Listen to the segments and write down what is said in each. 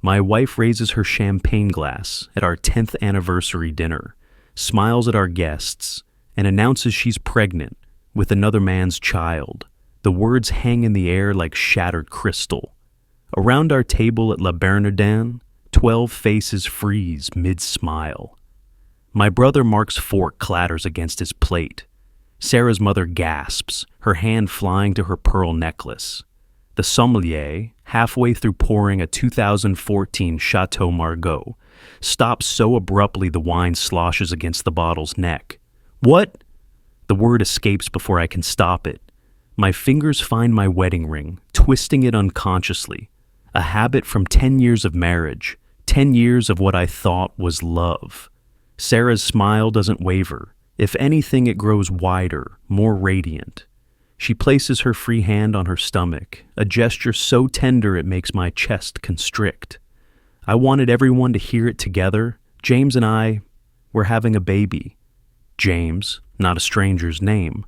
My wife raises her champagne glass at our 10th anniversary dinner, smiles at our guests, and announces she's pregnant with another man's child. The words hang in the air like shattered crystal. Around our table at La Bernardin, 12 faces freeze mid-smile. My brother Mark's fork clatters against his plate. Sarah's mother gasps, her hand flying to her pearl necklace. The sommelier, halfway through pouring a 2014 Chateau Margaux, stops so abruptly the wine sloshes against the bottle's neck. What? The word escapes before I can stop it. My fingers find my wedding ring, twisting it unconsciously. A habit from 10 years of marriage, 10 years of what I thought was love. Sarah's smile doesn't waver. If anything, it grows wider, more radiant. She places her free hand on her stomach, a gesture so tender it makes my chest constrict. I wanted everyone to hear it together. James and I were having a baby. James, not a stranger's name.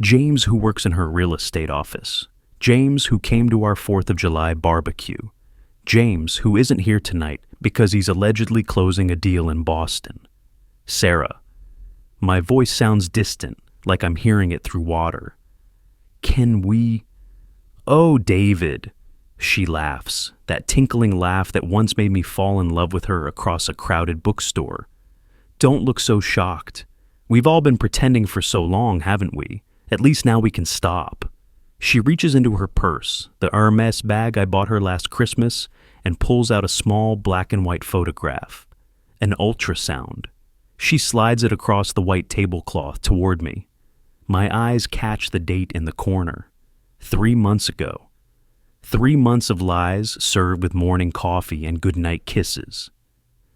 James, who works in her real estate office. James, who came to our 4th of July barbecue. James, who isn't here tonight because he's allegedly closing a deal in Boston. Sarah. My voice sounds distant, like I'm hearing it through water. Can we... Oh, David, she laughs, that tinkling laugh that once made me fall in love with her across a crowded bookstore. Don't look so shocked. We've all been pretending for so long, haven't we? At least now we can stop. She reaches into her purse, the Hermes bag I bought her last Christmas, and pulls out a small black and white photograph. An ultrasound. She slides it across the white tablecloth toward me. My eyes catch the date in the corner. 3 months ago. 3 months of lies served with morning coffee and goodnight kisses.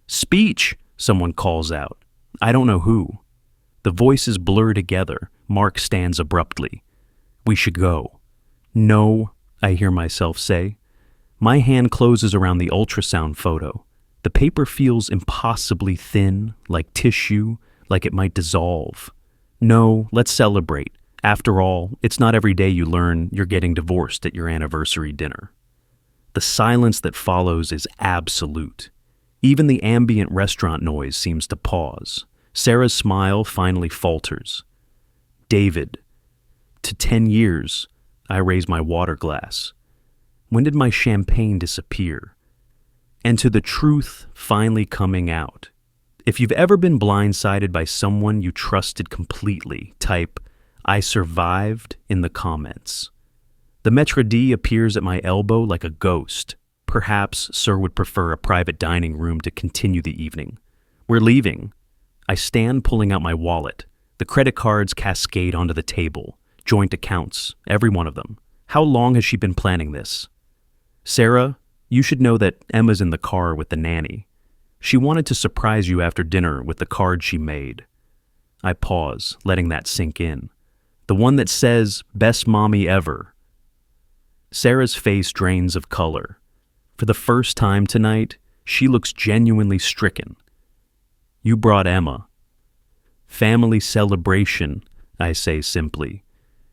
Speech, someone calls out. I don't know who. The voices blur together. Mark stands abruptly. We should go. No, I hear myself say. My hand closes around the ultrasound photo. The paper feels impossibly thin, like tissue, like it might dissolve. No, let's celebrate. After all, it's not every day you learn you're getting divorced at your anniversary dinner. The silence that follows is absolute. Even the ambient restaurant noise seems to pause. Sarah's smile finally falters. David. To 10 years, I raise my water glass. When did my champagne disappear? And to the truth finally coming out. If you've ever been blindsided by someone you trusted completely, type, I survived in the comments. The maître d' appears at my elbow like a ghost. Perhaps Sir would prefer a private dining room to continue the evening. We're leaving. I stand pulling out my wallet. The credit cards cascade onto the table. Joint accounts, every one of them. How long has she been planning this? Sarah, you should know that Emma's in the car with the nanny. She wanted to surprise you after dinner with the card she made. I pause, letting that sink in. The one that says, best mommy ever. Sarah's face drains of color. For the first time tonight, she looks genuinely stricken. You brought Emma. Family celebration, I say simply.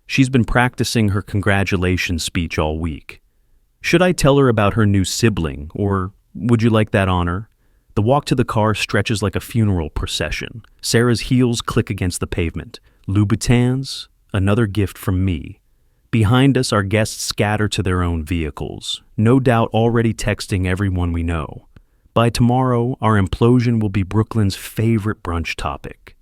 She's been practicing her congratulations speech all week. Should I tell her about her new sibling, or would you like that honor? The walk to the car stretches like a funeral procession. Sarah's heels click against the pavement. Louboutins, another gift from me. Behind us, our guests scatter to their own vehicles, no doubt already texting everyone we know. By tomorrow, our implosion will be Brooklyn's favorite brunch topic.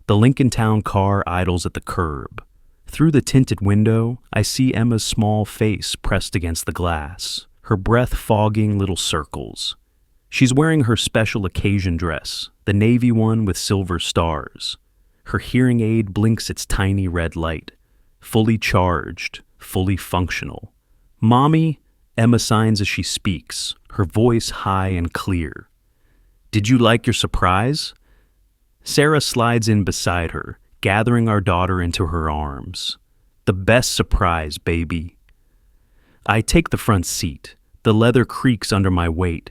The Lincoln Town car idles at the curb. Through the tinted window, I see Emma's small face pressed against the glass, her breath fogging little circles. She's wearing her special occasion dress, the navy one with silver stars. Her hearing aid blinks its tiny red light. Fully charged, fully functional. Mommy, Emma signs as she speaks, her voice high and clear. Did you like your surprise? Sarah slides in beside her, gathering our daughter into her arms. The best surprise, baby. I take the front seat. The leather creaks under my weight.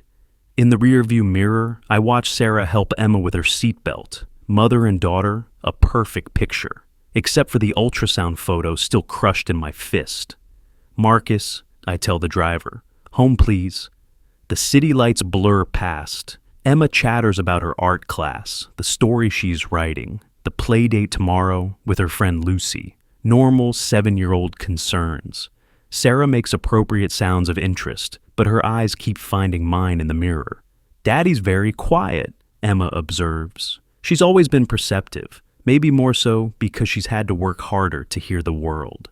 In the rearview mirror, I watch Sarah help Emma with her seatbelt. Mother and daughter, a perfect picture, except for the ultrasound photo still crushed in my fist. Marcus, I tell the driver, home please. The city lights blur past. Emma chatters about her art class, the story she's writing, the play date tomorrow with her friend Lucy. Normal 7-year-old concerns. Sarah makes appropriate sounds of interest, but her eyes keep finding mine in the mirror. Daddy's very quiet, Emma observes. She's always been perceptive, maybe more so because she's had to work harder to hear the world.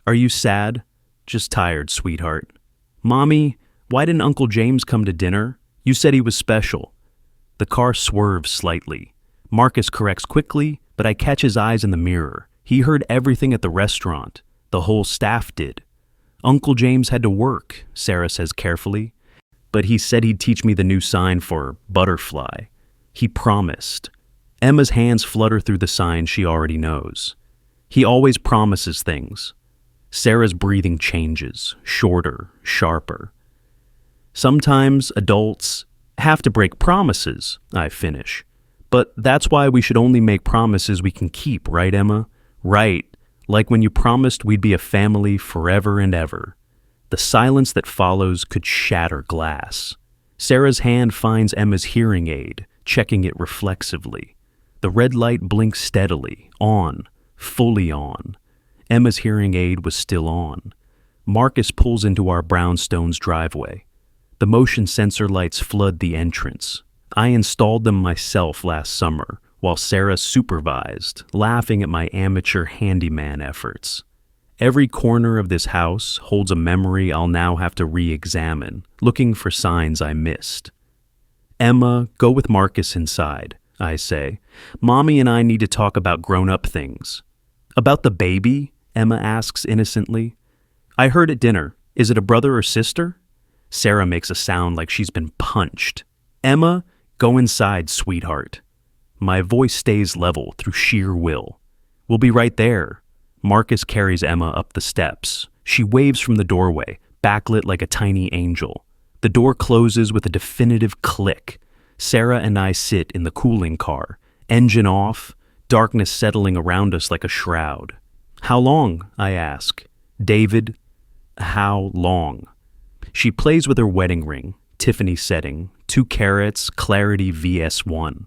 Are you sad? Just tired, sweetheart. Mommy, why didn't Uncle James come to dinner? You said he was special. The car swerves slightly. Marcus corrects quickly, but I catch his eyes in the mirror. He heard everything at the restaurant. The whole staff did. Uncle James had to work, Sarah says carefully, but he said he'd teach me the new sign for butterfly. He promised. Emma's hands flutter through the sign she already knows. He always promises things. Sarah's breathing changes, shorter, sharper. Sometimes adults have to break promises, I finish. But that's why we should only make promises we can keep, right, Emma? Right, like when you promised we'd be a family forever and ever. The silence that follows could shatter glass. Sarah's hand finds Emma's hearing aid, checking it reflexively. The red light blinks steadily, on, fully on. Emma's hearing aid was still on. Marcus pulls into our brownstone's driveway. The motion sensor lights flood the entrance. I installed them myself last summer, while Sarah supervised, laughing at my amateur handyman efforts. Every corner of this house holds a memory I'll now have to re-examine, looking for signs I missed. Emma, go with Marcus inside, I say. Mommy and I need to talk about grown-up things. About the baby? Emma asks innocently. I heard at dinner. Is it a brother or sister? Sarah makes a sound like she's been punched. Emma, go inside, sweetheart. My voice stays level through sheer will. We'll be right there. Marcus carries Emma up the steps. She waves from the doorway, backlit like a tiny angel. The door closes with a definitive click. Sarah and I sit in the cooling car, engine off, darkness settling around us like a shroud. How long? I ask. David, how long? She plays with her wedding ring, Tiffany setting, 2 carats, clarity VS1.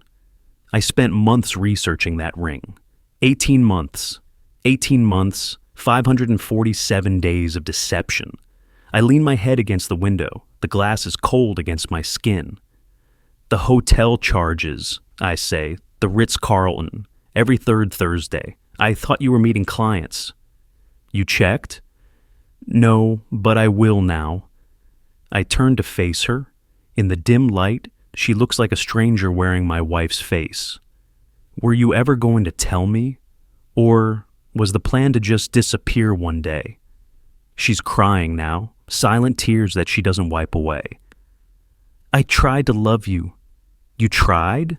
I spent months researching that ring. 18 months. 18 months, 547 days of deception. I lean my head against the window. The glass is cold against my skin. The hotel charges, I say, the Ritz-Carlton, every 3rd Thursday. I thought you were meeting clients. You checked? No, but I will now. I turn to face her. In the dim light, she looks like a stranger wearing my wife's face. Were you ever going to tell me? Or was the plan to just disappear one day? She's crying now, silent tears that she doesn't wipe away. I tried to love you. You tried?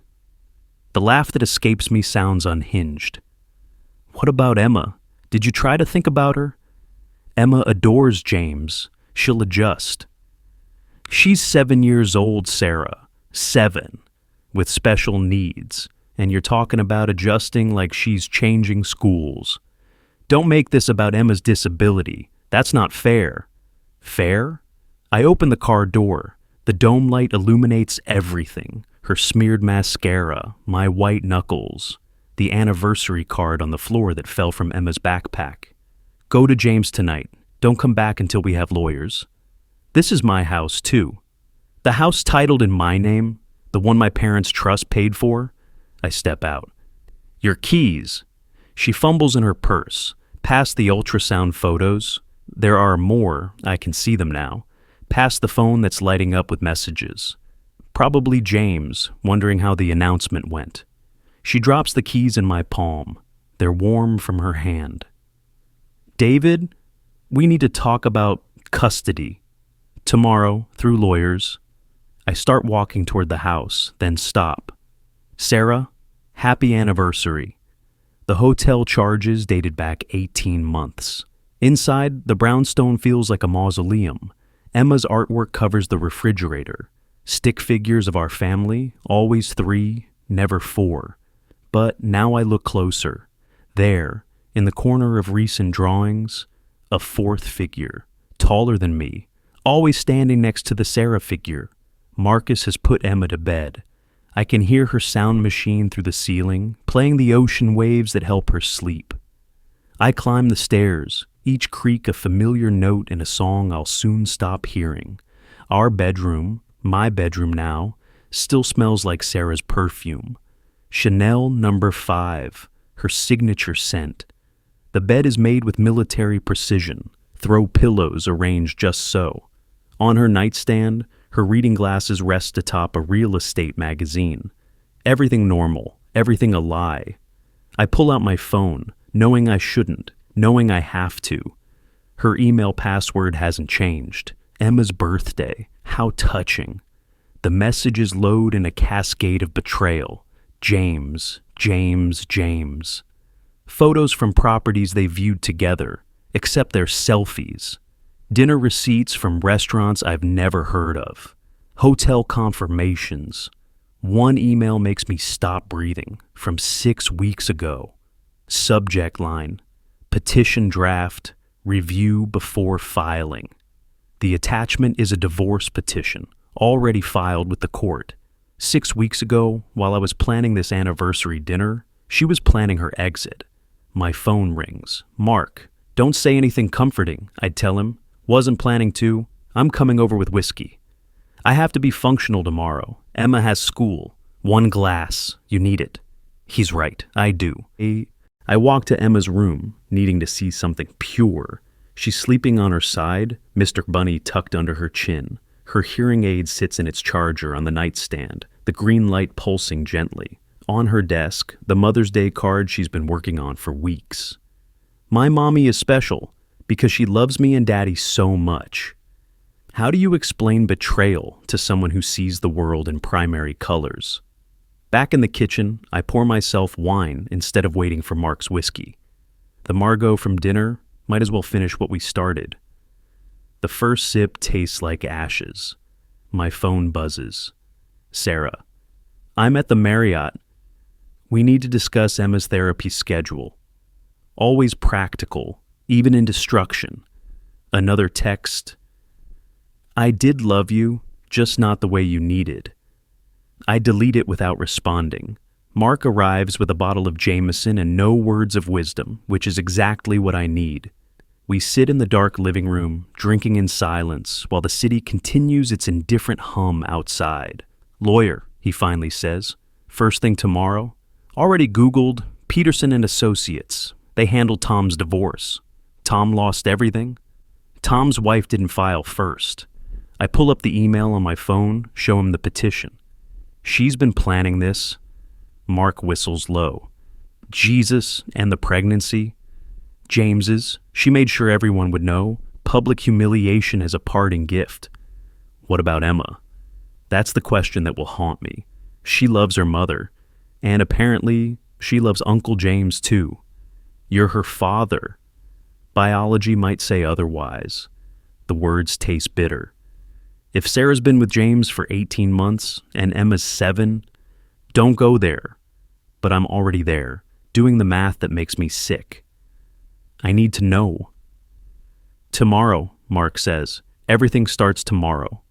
The laugh that escapes me sounds unhinged. What about Emma? Did you try to think about her? Emma adores James. She'll adjust. She's 7 years old, Sarah. 7. With special needs. And you're talking about adjusting like she's changing schools. Don't make this about Emma's disability. That's not fair. Fair? I open the car door. The dome light illuminates everything. Her smeared mascara, my white knuckles, the anniversary card on the floor that fell from Emma's backpack. Go to James tonight. Don't come back until we have lawyers. This is my house, too. The house titled in my name, the one my parents' trust paid for. I step out. Your keys. She fumbles in her purse, past the ultrasound photos. There are more, I can see them now, past the phone that's lighting up with messages. Probably James, wondering how the announcement went. She drops the keys in my palm. They're warm from her hand. David, we need to talk about custody. Tomorrow, through lawyers. I start walking toward the house, then stop. Sarah, happy anniversary. The hotel charges dated back 18 months. Inside, the brownstone feels like a mausoleum. Emma's artwork covers the refrigerator. Stick figures of our family, always 3, never 4. But now I look closer. There, in the corner of recent drawings, a 4th figure, taller than me, always standing next to the Sarah figure. Marcus has put Emma to bed. I can hear her sound machine through the ceiling, playing the ocean waves that help her sleep. I climb the stairs, each creak a familiar note in a song I'll soon stop hearing. Our bedroom, my bedroom now, still smells like Sarah's perfume. Chanel No. 5, her signature scent. The bed is made with military precision, throw pillows arranged just so. On her nightstand, her reading glasses rest atop a real estate magazine. Everything normal, everything a lie. I pull out my phone, knowing I shouldn't, knowing I have to. Her email password hasn't changed. Emma's birthday. How touching. The messages load in a cascade of betrayal. James, James, James. Photos from properties they viewed together, except their selfies. Dinner receipts from restaurants I've never heard of. Hotel confirmations. One email makes me stop breathing, from 6 weeks ago. Subject line: petition draft, review before filing. The attachment is a divorce petition, already filed with the court. 6 weeks ago, while I was planning this anniversary dinner, she was planning her exit. My phone rings. Mark, don't say anything comforting, I'd tell him. Wasn't planning to. I'm coming over with whiskey. I have to be functional tomorrow. Emma has school. 1 glass. You need it. He's right. I do. I walk to Emma's room, needing to see something pure. She's sleeping on her side, Mr. Bunny tucked under her chin. Her hearing aid sits in its charger on the nightstand, the green light pulsing gently. On her desk, the Mother's Day card she's been working on for weeks. My mommy is special because she loves me and Daddy so much. How do you explain betrayal to someone who sees the world in primary colors? Back in the kitchen, I pour myself wine instead of waiting for Mark's whiskey. The Margot from dinner might as well finish what we started. The first sip tastes like ashes. My phone buzzes. Sarah. I'm at the Marriott. We need to discuss Emma's therapy schedule. Always practical, even in destruction. Another text. I did love you, just not the way you needed. I delete it without responding. Mark arrives with a bottle of Jameson and no words of wisdom, which is exactly what I need. We sit in the dark living room, drinking in silence, while the city continues its indifferent hum outside. Lawyer, he finally says. First thing tomorrow. Already Googled Peterson and Associates. They handled Tom's divorce. Tom lost everything. Tom's wife didn't file first. I pull up the email on my phone, show him the petition. She's been planning this. Mark whistles low. Jesus and the pregnancy. James's. She made sure everyone would know. Public humiliation as a parting gift. What about Emma? That's the question that will haunt me. She loves her mother. And apparently, she loves Uncle James too. You're her father. Biology might say otherwise. The words taste bitter. If Sarah's been with James for 18 months and Emma's 7, don't go there. But I'm already there, doing the math that makes me sick. I need to know. Tomorrow, Mark says. Everything starts tomorrow.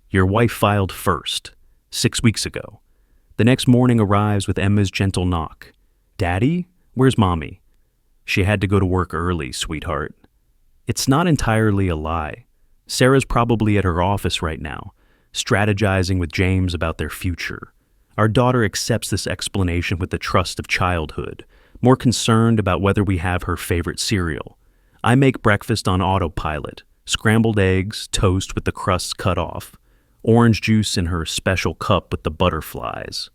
Your wife filed first, 6 weeks ago. The next morning arrives with Emma's gentle knock. Daddy, where's Mommy? She had to go to work early, sweetheart. It's not entirely a lie. Sarah's probably at her office right now, strategizing with James about their future. Our daughter accepts this explanation with the trust of childhood, more concerned about whether we have her favorite cereal. I make breakfast on autopilot, scrambled eggs, toast with the crusts cut off, orange juice in her special cup with the butterflies.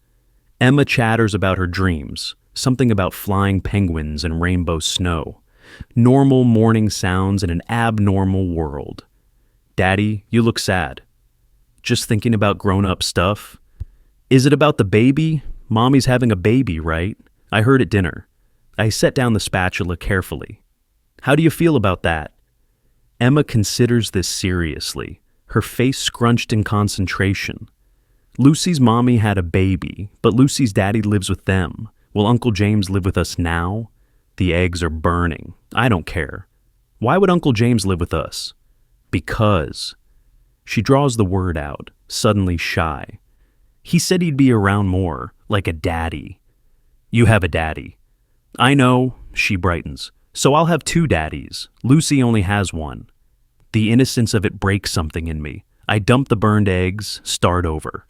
Emma chatters about her dreams, something about flying penguins and rainbow snow. Normal morning sounds in an abnormal world. Daddy, you look sad. Just thinking about grown-up stuff? Is it about the baby? Mommy's having a baby, right? I heard at dinner. I set down the spatula carefully. How do you feel about that? Emma considers this seriously, her face scrunched in concentration. Lucy's mommy had a baby, but Lucy's daddy lives with them. Will Uncle James live with us now? The eggs are burning. I don't care. Why would Uncle James live with us? Because. She draws the word out, suddenly shy. He said he'd be around more, like a daddy. You have a daddy. I know, she brightens. So I'll have two daddies. Lucy only has one. The innocence of it breaks something in me. I dump the burned eggs, start over.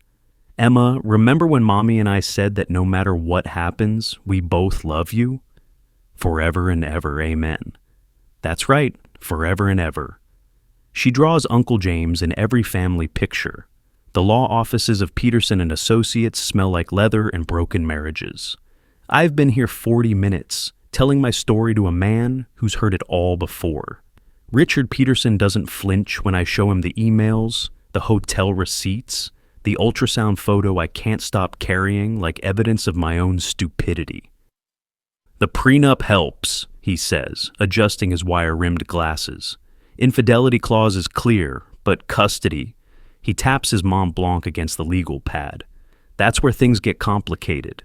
Emma, remember when Mommy and I said that no matter what happens, we both love you? Forever and ever, amen. That's right, forever and ever. She draws Uncle James in every family picture. The law offices of Peterson and Associates smell like leather and broken marriages. I've been here 40 minutes, telling my story to a man who's heard it all before. Richard Peterson doesn't flinch when I show him the emails, the hotel receipts, the ultrasound photo I can't stop carrying like evidence of my own stupidity. The prenup helps, he says, adjusting his wire-rimmed glasses. Infidelity clause is clear, but custody. He taps his Mont Blanc against the legal pad. That's where things get complicated.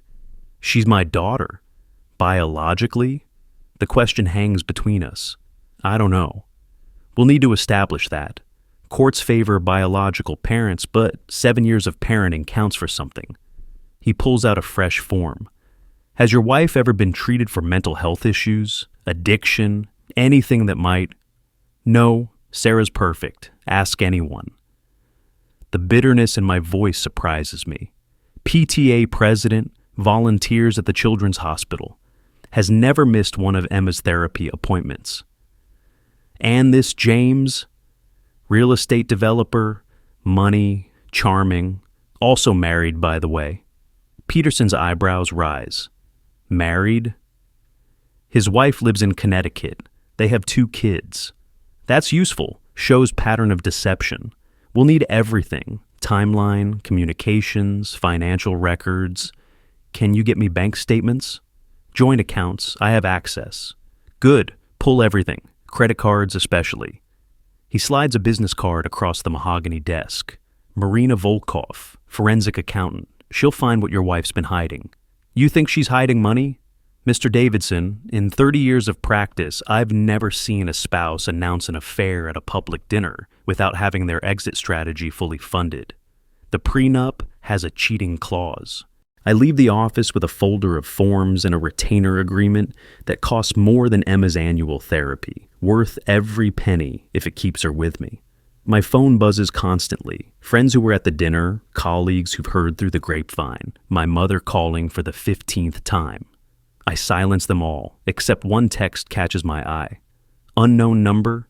She's my daughter. Biologically? The question hangs between us. I don't know. We'll need to establish that. Courts favor biological parents, but 7 years of parenting counts for something. He pulls out a fresh form. Has your wife ever been treated for mental health issues, addiction, anything that might? No, Sarah's perfect. Ask anyone. The bitterness in my voice surprises me. PTA president, volunteers at the Children's Hospital, has never missed one of Emma's therapy appointments. And this James, real estate developer, money, charming, also married, by the way. Peterson's eyebrows rise. Married? His wife lives in Connecticut. They have 2 kids. That's useful, shows pattern of deception. We'll need everything. Timeline, communications, financial records. Can you get me bank statements? Joint accounts, I have access. Good, pull everything, credit cards especially. He slides a business card across the mahogany desk. Marina Volkov, forensic accountant. She'll find what your wife's been hiding. You think she's hiding money? Mr. Davidson, in 30 years of practice, I've never seen a spouse announce an affair at a public dinner without having their exit strategy fully funded. The prenup has a cheating clause. I leave the office with a folder of forms and a retainer agreement that costs more than Emma's annual therapy, worth every penny if it keeps her with me. My phone buzzes constantly. Friends who were at the dinner, colleagues who've heard through the grapevine, my mother calling for the 15th time. I silence them all, except one text catches my eye. Unknown number.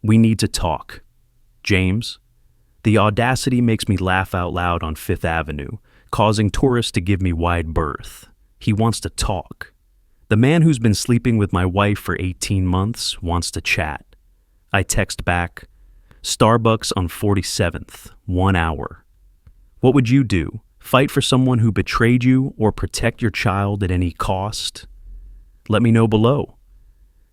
We need to talk. James. The audacity makes me laugh out loud on Fifth Avenue, causing tourists to give me wide berth. He wants to talk. The man who's been sleeping with my wife for 18 months wants to chat. I text back, Starbucks on 47th, 1 hour. What would you do? Fight for someone who betrayed you or protect your child at any cost? Let me know below.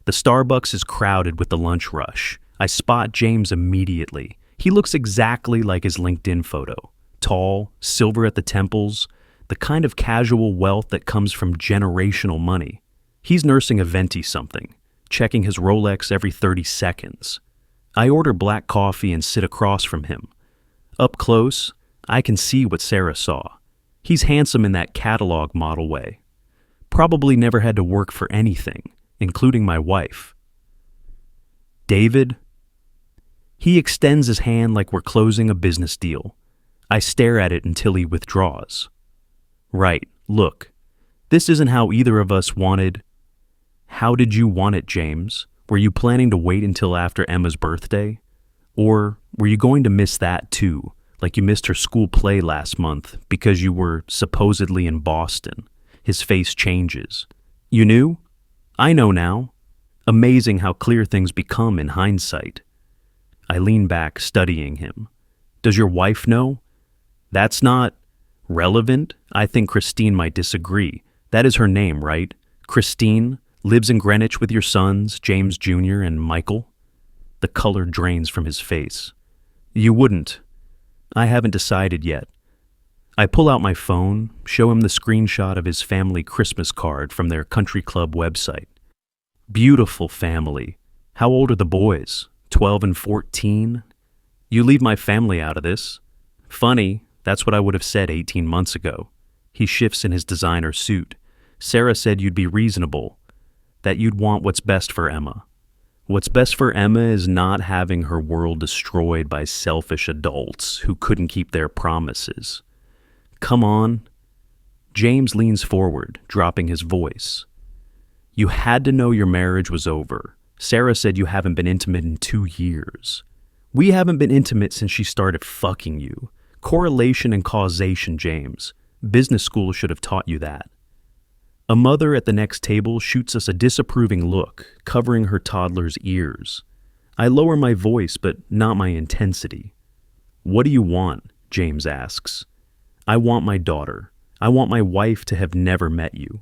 The Starbucks is crowded with the lunch rush. I spot James immediately. He looks exactly like his LinkedIn photo. Tall, silver at the temples, the kind of casual wealth that comes from generational money. He's nursing a venti something, checking his Rolex every 30 seconds. I order black coffee and sit across from him. Up close, I can see what Sarah saw. He's handsome in that catalog model way. Probably never had to work for anything, including my wife. David? He extends his hand like we're closing a business deal. I stare at it until he withdraws. Right, look. This isn't how either of us wanted. How did you want it, James? Were you planning to wait until after Emma's birthday? Or were you going to miss that too? Like you missed her school play last month because you were supposedly in Boston. His face changes. You knew? I know now. Amazing how clear things become in hindsight. I lean back, studying him. Does your wife know? That's not relevant. I think Christine might disagree. That is her name, right? Christine lives in Greenwich with your sons, James Jr. and Michael. The color drains from his face. You wouldn't. I haven't decided yet. I pull out my phone, show him the screenshot of his family Christmas card from their country club website. Beautiful family. How old are the boys? 12 and 14? You leave my family out of this. Funny, that's what I would have said 18 months ago. He shifts in his designer suit. Sarah said you'd be reasonable, that you'd want what's best for Emma. What's best for Emma is not having her world destroyed by selfish adults who couldn't keep their promises. Come on. James leans forward, dropping his voice. You had to know your marriage was over. Sarah said you haven't been intimate in 2 years. We haven't been intimate since she started fucking you. Correlation and causation, James. Business school should have taught you that. A mother at the next table shoots us a disapproving look, covering her toddler's ears. I lower my voice, but not my intensity. What do you want? James asks. I want my daughter. I want my wife to have never met you.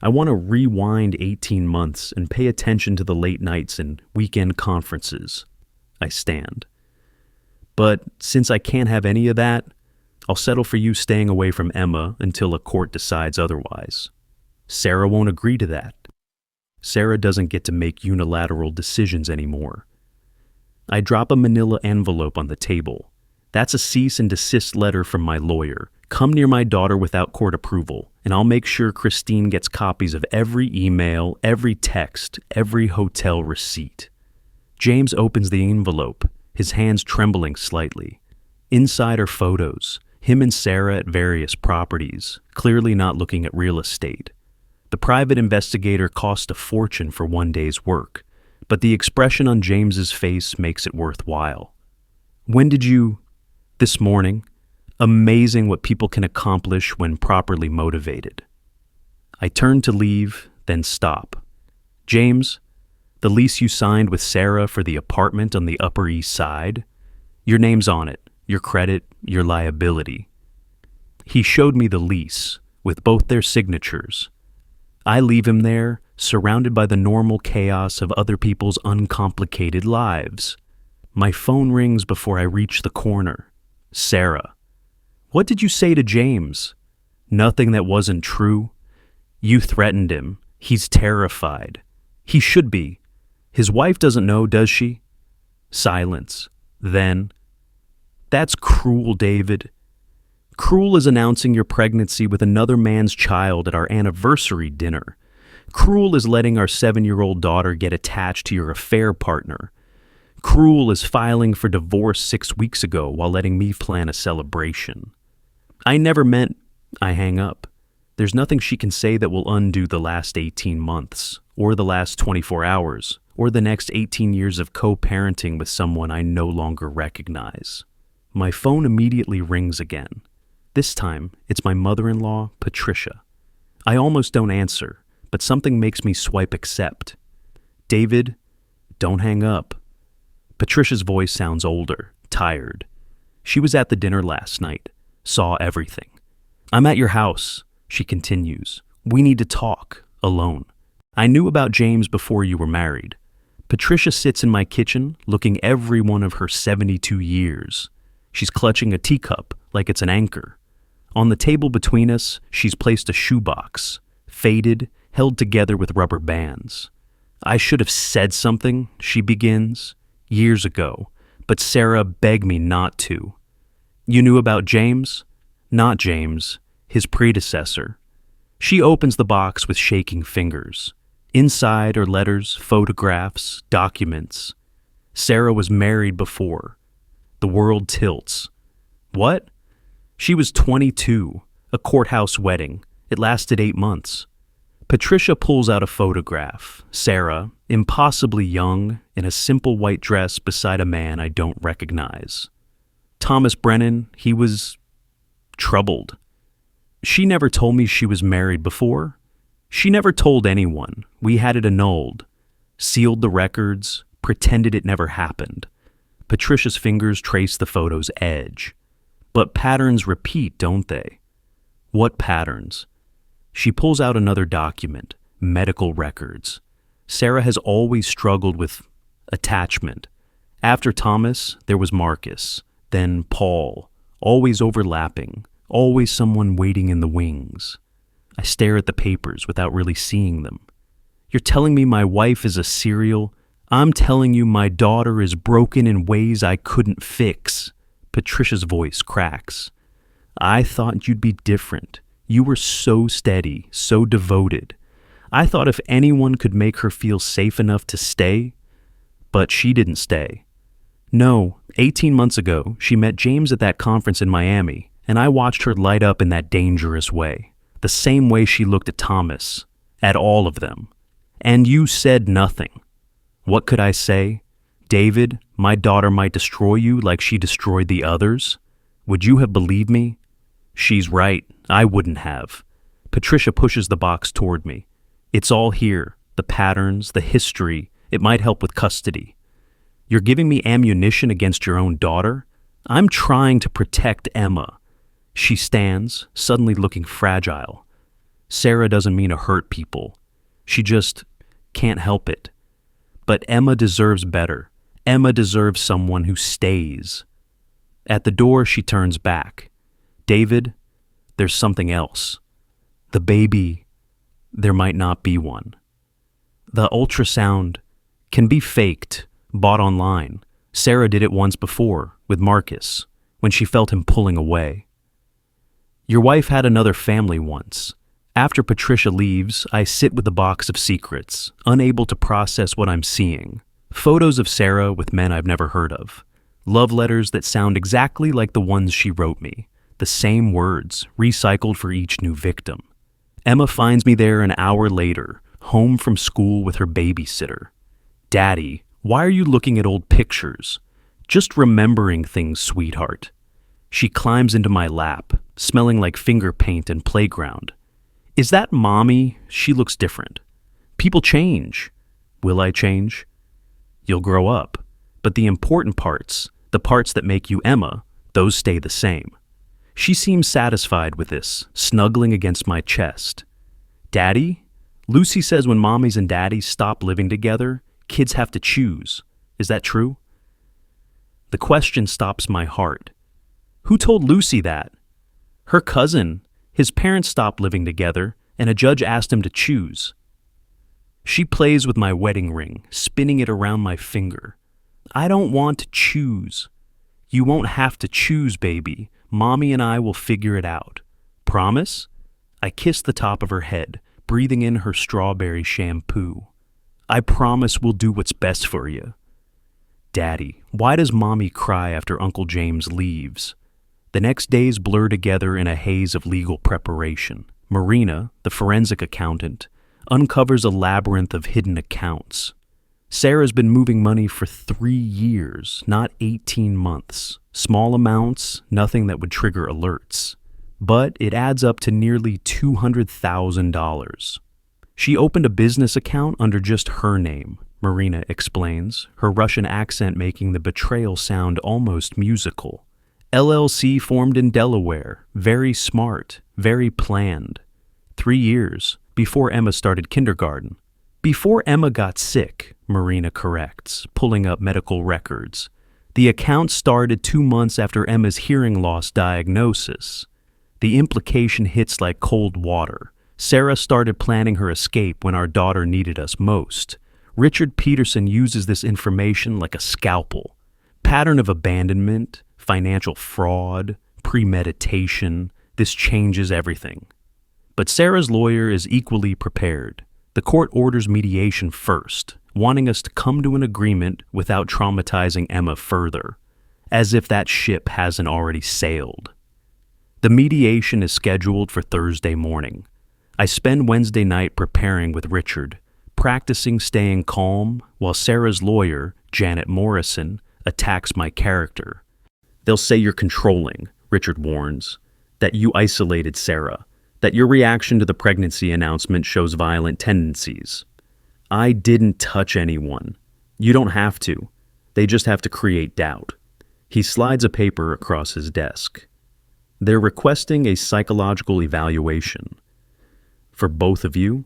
I want to rewind 18 months and pay attention to the late nights and weekend conferences. I stand. But since I can't have any of that, I'll settle for you staying away from Emma until a court decides otherwise. Sarah won't agree to that. Sarah doesn't get to make unilateral decisions anymore. I drop a manila envelope on the table. That's a cease and desist letter from my lawyer. Come near my daughter without court approval, and I'll make sure Christine gets copies of every email, every text, every hotel receipt. James opens the envelope, his hands trembling slightly. Inside are photos, him and Sarah at various properties, clearly not looking at real estate. The private investigator cost a fortune for one day's work, but the expression on James's face makes it worthwhile. When did you? This morning. Amazing what people can accomplish when properly motivated. I turn to leave, then stop. James, the lease you signed with Sarah for the apartment on the Upper East Side, your name's on it, your credit, your liability. He showed me the lease, with both their signatures. I leave him there, surrounded by the normal chaos of other people's uncomplicated lives. My phone rings before I reach the corner. Sarah. What did you say to James? Nothing that wasn't true. You threatened him. He's terrified. He should be. His wife doesn't know, does she? Silence. Then, that's cruel, David. Cruel as announcing your pregnancy with another man's child at our anniversary dinner. Cruel as letting our 7-year-old daughter get attached to your affair partner. Cruel as filing for divorce 6 weeks ago while letting me plan a celebration. I never meant. I hang up. There's nothing she can say that will undo the last 18 months, or the last 24 hours, or the next 18 years of co-parenting with someone I no longer recognize. My phone immediately rings again. This time, it's my mother-in-law, Patricia. I almost don't answer, but something makes me swipe accept. David, don't hang up. Patricia's voice sounds older, tired. She was at the dinner last night, saw everything. I'm at your house, she continues. We need to talk, alone. I knew about James before you were married. Patricia sits in my kitchen, looking every one of her 72 years. She's clutching a teacup like it's an anchor. On the table between us, she's placed a shoebox, faded, held together with rubber bands. I should have said something, she begins, years ago, but Sarah begged me not to. You knew about James? Not James, his predecessor. She opens the box with shaking fingers. Inside are letters, photographs, documents. Sarah was married before. The world tilts. What? She was 22, a courthouse wedding. It lasted 8 months. Patricia pulls out a photograph. Sarah, impossibly young, in a simple white dress beside a man I don't recognize. Thomas Brennan, he was troubled. She never told me she was married before. She never told anyone. We had it annulled. Sealed the records, pretended it never happened. Patricia's fingers trace the photo's edge. But patterns repeat, don't they? What patterns? She pulls out another document, medical records. Sarah has always struggled with attachment. After Thomas, there was Marcus, then Paul, always overlapping, always someone waiting in the wings. I stare at the papers without really seeing them. You're telling me my wife is a serial, I'm telling you, my daughter is broken in ways I couldn't fix. Patricia's voice cracks. I thought you'd be different. You were so steady, so devoted. I thought if anyone could make her feel safe enough to stay, but she didn't stay. No, 18 months ago, she met James at that conference in Miami, and I watched her light up in that dangerous way. The same way she looked at Thomas, at all of them. And you said nothing. What could I say? David, my daughter might destroy you like she destroyed the others? Would you have believed me? She's right, I wouldn't have. Patricia pushes the box toward me. It's all here, the patterns, the history. It might help with custody. You're giving me ammunition against your own daughter? I'm trying to protect Emma. She stands, suddenly looking fragile. Sarah doesn't mean to hurt people. She just can't help it. But Emma deserves better. Emma deserves someone who stays. At the door, she turns back. David, there's something else. The baby, there might not be one. The ultrasound can be faked, bought online. Sarah did it once before, with Marcus, when she felt him pulling away. Your wife had another family once. After Patricia leaves, I sit with a box of secrets, unable to process what I'm seeing. Photos of Sarah with men I've never heard of. Love letters that sound exactly like the ones she wrote me. The same words, recycled for each new victim. Emma finds me there an hour later, home from school with her babysitter. Daddy, why are you looking at old pictures? Just remembering things, sweetheart. She climbs into my lap, smelling like finger paint and playground. Is that Mommy? She looks different. People change. Will I change? You'll grow up. But the important parts, the parts that make you Emma, those stay the same. She seems satisfied with this, snuggling against my chest. Daddy? Lucy says when mommies and daddies stop living together, kids have to choose. Is that true? The question stops my heart. Who told Lucy that? Her cousin. His parents stopped living together, and a judge asked him to choose. She plays with my wedding ring, spinning it around my finger. I don't want to choose. You won't have to choose, baby. Mommy and I will figure it out. Promise? I kiss the top of her head, breathing in her strawberry shampoo. I promise we'll do what's best for you. Daddy, why does Mommy cry after Uncle James leaves? The next days blur together in a haze of legal preparation. Marina, the forensic accountant, uncovers a labyrinth of hidden accounts. Sarah's been moving money for 3 years, not 18 months. Small amounts, nothing that would trigger alerts. But it adds up to nearly $200,000. She opened a business account under just her name, Marina explains, her Russian accent making the betrayal sound almost musical. LLC formed in Delaware, very smart, very planned. 3 years, before Emma started kindergarten. Before Emma got sick, Marina corrects, pulling up medical records. The account started 2 months after Emma's hearing loss diagnosis. The implication hits like cold water. Sarah started planning her escape when our daughter needed us most. Richard Peterson uses this information like a scalpel. Pattern of abandonment, financial fraud, premeditation, this changes everything. But Sarah's lawyer is equally prepared. The court orders mediation first, wanting us to come to an agreement without traumatizing Emma further, as if that ship hasn't already sailed. The mediation is scheduled for Thursday morning. I spend Wednesday night preparing with Richard, practicing staying calm while Sarah's lawyer, Janet Morrison, attacks my character. They'll say you're controlling, Richard warns, that you isolated Sarah, that your reaction to the pregnancy announcement shows violent tendencies. I didn't touch anyone. You don't have to. They just have to create doubt. He slides a paper across his desk. They're requesting a psychological evaluation. For both of you?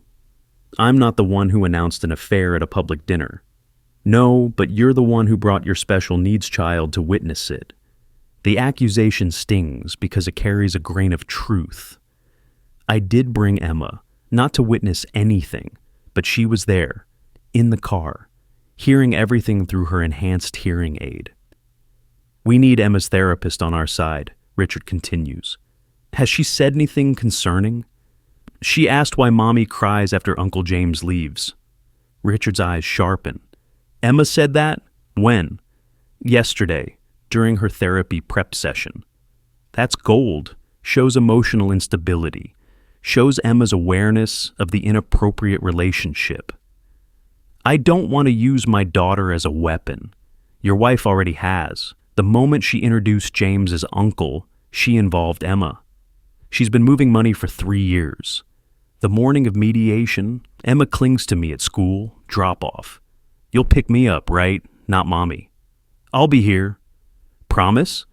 I'm not the one who announced an affair at a public dinner. No, but you're the one who brought your special needs child to witness it. The accusation stings because it carries a grain of truth. I did bring Emma, not to witness anything, but she was there, in the car. hearing everything through her enhanced hearing aid. We need Emma's therapist on our side, Richard continues. Has she said anything concerning? She asked why Mommy cries after Uncle James leaves. Richard's eyes sharpen. Emma said that? When? Yesterday, during her therapy prep session. That's gold. Shows emotional instability. Shows Emma's awareness of the inappropriate relationship. I don't want to use my daughter as a weapon. Your wife already has. The moment she introduced James as uncle, she involved Emma. She's been moving money for 3 years. The morning of mediation, Emma clings to me at school, drop-off. You'll pick me up, right? Not Mommy. I'll be here. Promise?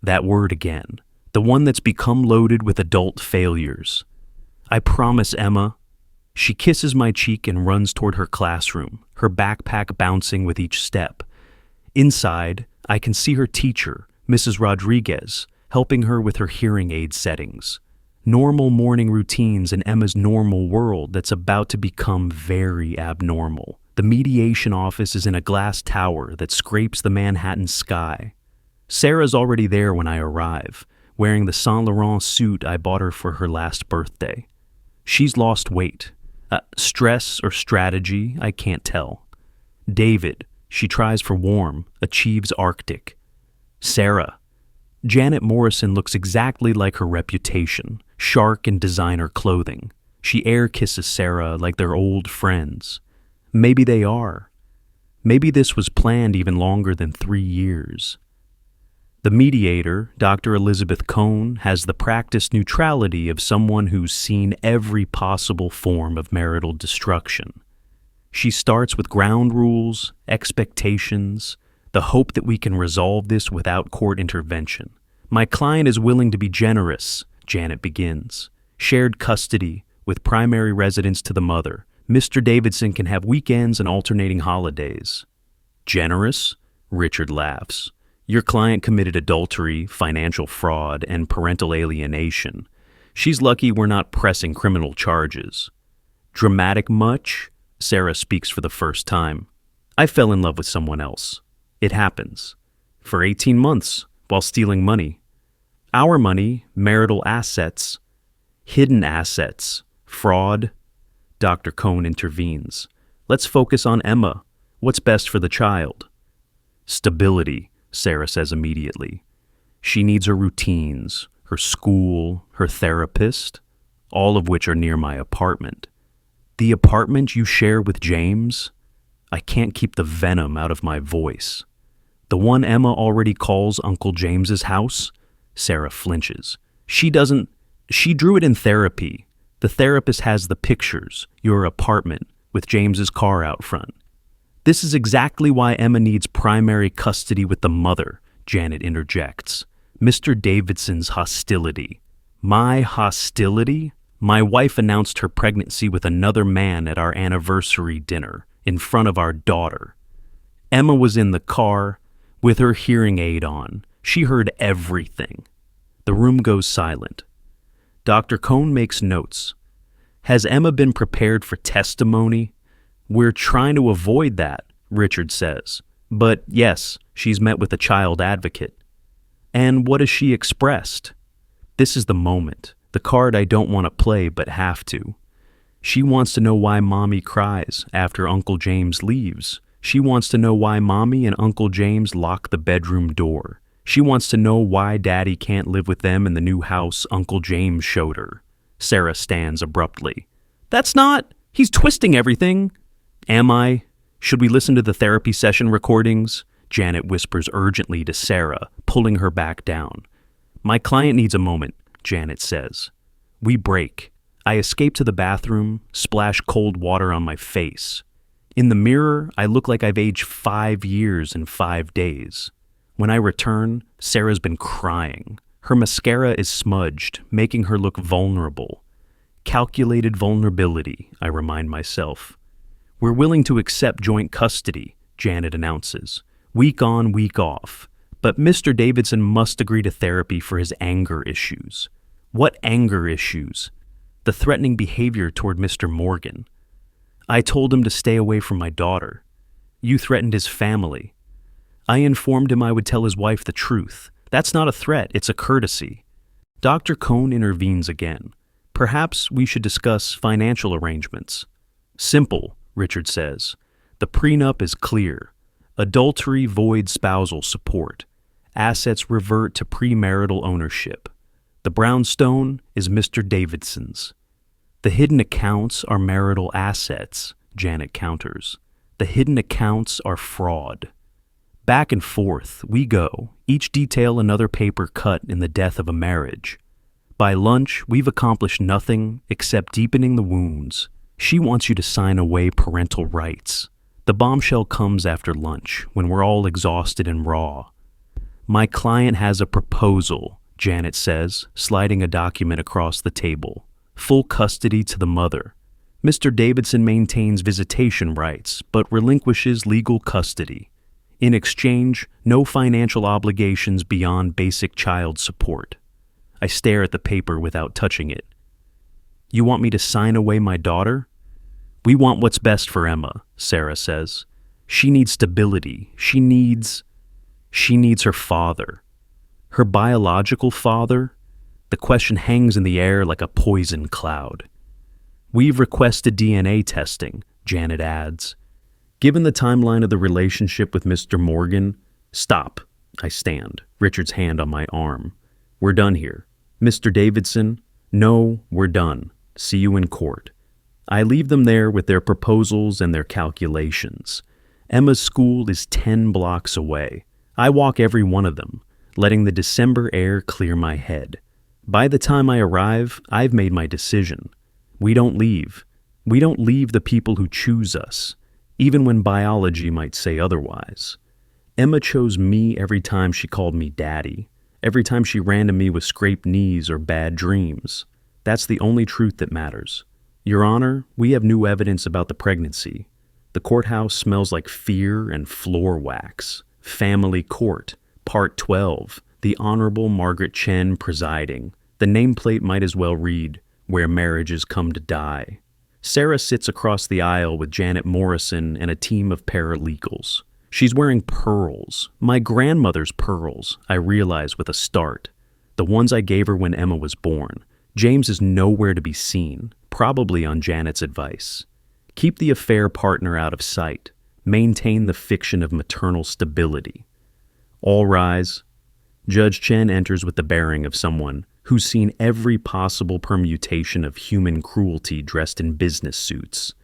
That word again. The one that's become loaded with adult failures. I promise, Emma. She kisses my cheek and runs toward her classroom, her backpack bouncing with each step. Inside, I can see her teacher, Mrs. Rodriguez, helping her with her hearing aid settings. Normal morning routines in Emma's normal world that's about to become very abnormal. The mediation office is in a glass tower that scrapes the Manhattan sky. Sarah's already there when I arrive, wearing the Saint Laurent suit I bought her for her last birthday. She's lost weight. Stress or strategy, I can't tell. David, she tries for warm, achieves Arctic. Sarah. Janet Morrison looks exactly like her reputation, shark in designer clothing. She air kisses Sarah like they're old friends. Maybe they are. Maybe this was planned even longer than 3 years. The mediator, Dr. Elizabeth Cohn, has the practiced neutrality of someone who's seen every possible form of marital destruction. She starts with ground rules, expectations, the hope that we can resolve this without court intervention. My client is willing to be generous, Janet begins. Shared custody, with primary residence to the mother. Mr. Davidson can have weekends and alternating holidays. Generous? Richard laughs. Your client committed adultery, financial fraud, and parental alienation. She's lucky we're not pressing criminal charges. Dramatic much? Sarah speaks for the first time. I fell in love with someone else. It happens. For 18 months, while stealing money. Our money, marital assets, hidden assets, fraud. Dr. Cohn intervenes. Let's focus on Emma. What's best for the child? Stability, Sarah says immediately. She needs her routines, her school, her therapist, all of which are near my apartment. The apartment you share with James? I can't keep the venom out of my voice. The one Emma already calls Uncle James's house? Sarah flinches. She drew it in therapy. The therapist has the pictures, your apartment, with James's car out front. This is exactly why Emma needs primary custody with the mother, Janet interjects. Mr. Davidson's hostility. My hostility? My wife announced her pregnancy with another man at our anniversary dinner, in front of our daughter. Emma was in the car, with her hearing aid on. She heard everything. The room goes silent. Dr. Cohn makes notes. Has Emma been prepared for testimony? We're trying to avoid that, Richard says. But yes, she's met with a child advocate. And what has she expressed? This is the moment, the card I don't want to play but have to. She wants to know why Mommy cries after Uncle James leaves. She wants to know why Mommy and Uncle James lock the bedroom door. She wants to know why Daddy can't live with them in the new house Uncle James showed her. Sarah stands abruptly. He's twisting everything. Am I? Should we listen to the therapy session recordings? Janet whispers urgently to Sarah, pulling her back down. My client needs a moment, Janet says. We break. I escape to the bathroom, splash cold water on my face. In the mirror, I look like I've aged 5 years in 5 days. When I return, Sarah's been crying. Her mascara is smudged, making her look vulnerable. Calculated vulnerability, I remind myself. We're willing to accept joint custody, Janet announces. Week on, week off. But Mr. Davidson must agree to therapy for his anger issues. What anger issues? The threatening behavior toward Mr. Morgan. I told him to stay away from my daughter. You threatened his family. I informed him I would tell his wife the truth. That's not a threat, it's a courtesy. Dr. Cohn intervenes again. Perhaps we should discuss financial arrangements. Simple, Richard says. The prenup is clear. Adultery voids spousal support. Assets revert to premarital ownership. The brownstone is Mr. Davidson's. The hidden accounts are marital assets, Janet counters. The hidden accounts are fraud. Back and forth, we go, each detail another paper cut in the death of a marriage. By lunch, we've accomplished nothing except deepening the wounds. She wants you to sign away parental rights. The bombshell comes after lunch, when we're all exhausted and raw. My client has a proposal, Janet says, sliding a document across the table. Full custody to the mother. Mr. Davidson maintains visitation rights, but relinquishes legal custody. In exchange, no financial obligations beyond basic child support. I stare at the paper without touching it. You want me to sign away my daughter? We want what's best for Emma, Sarah says. She needs stability. She needs her father. Her biological father? The question hangs in the air like a poison cloud. We've requested DNA testing, Janet adds. Given the timeline of the relationship with Mr. Morgan, stop. I stand, Richard's hand on my arm. We're done here. Mr. Davidson, no, we're done. See you in court. I leave them there with their proposals and their calculations. Emma's school is 10 blocks away. I walk every one of them, letting the December air clear my head. By the time I arrive, I've made my decision. We don't leave. We don't leave the people who choose us, even when biology might say otherwise. Emma chose me every time she called me daddy, every time she ran to me with scraped knees or bad dreams. That's the only truth that matters. Your Honor, we have new evidence about the pregnancy. The courthouse smells like fear and floor wax. Family Court, Part 12, the Honorable Margaret Chen presiding. The nameplate might as well read, Where Marriages Come to Die. Sarah sits across the aisle with Janet Morrison and a team of paralegals. She's wearing pearls, my grandmother's pearls, I realize with a start. The ones I gave her when Emma was born. James is nowhere to be seen, probably on Janet's advice. Keep the affair partner out of sight. Maintain the fiction of maternal stability. All rise. Judge Chen enters with the bearing of someone who's seen every possible permutation of human cruelty dressed in business suits.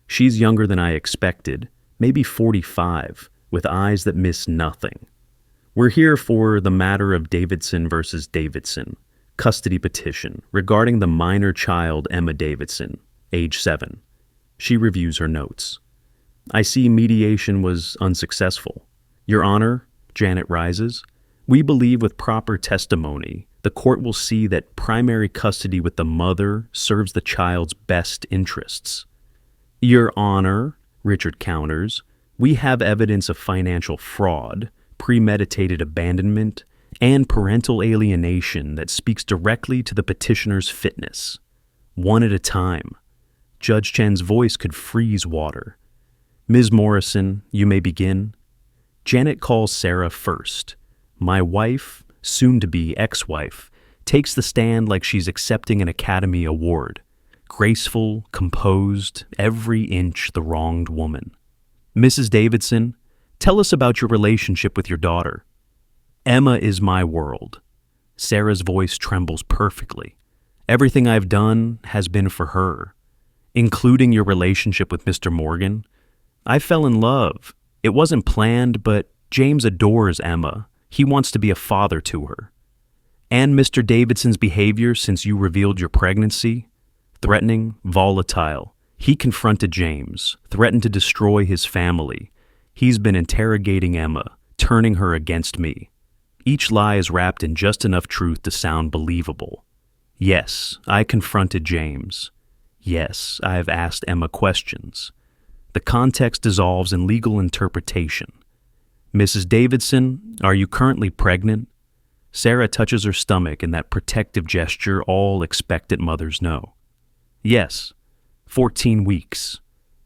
She's younger than I expected, maybe 45, with eyes that miss nothing. We're here for the matter of Davidson versus Davidson, custody petition regarding the minor child Emma Davidson, age 7. She reviews her notes. I see mediation was unsuccessful. Your Honor, Janet rises. We believe with proper testimony, the court will see that primary custody with the mother serves the child's best interests. Your Honor, Richard counters, we have evidence of financial fraud, premeditated abandonment, and parental alienation that speaks directly to the petitioner's fitness. One at a time. Judge Chen's voice could freeze water. Ms. Morrison, you may begin. Janet calls Sarah first. My wife, soon-to-be ex-wife, takes the stand like she's accepting an Academy Award. Graceful, composed, every inch the wronged woman. Mrs. Davidson, tell us about your relationship with your daughter. Emma is my world. Sarah's voice trembles perfectly. Everything I've done has been for her, including your relationship with Mr. Morgan. I fell in love. It wasn't planned, but James adores Emma. He wants to be a father to her. And Mr. Davidson's behavior since you revealed your pregnancy? Threatening, volatile. He confronted James, threatened to destroy his family. He's been interrogating Emma, turning her against me. Each lie is wrapped in just enough truth to sound believable. Yes, I confronted James. Yes, I have asked Emma questions. The context dissolves in legal interpretation. Mrs. Davidson, are you currently pregnant? Sarah touches her stomach in that protective gesture all expectant mothers know. Yes, 14 weeks.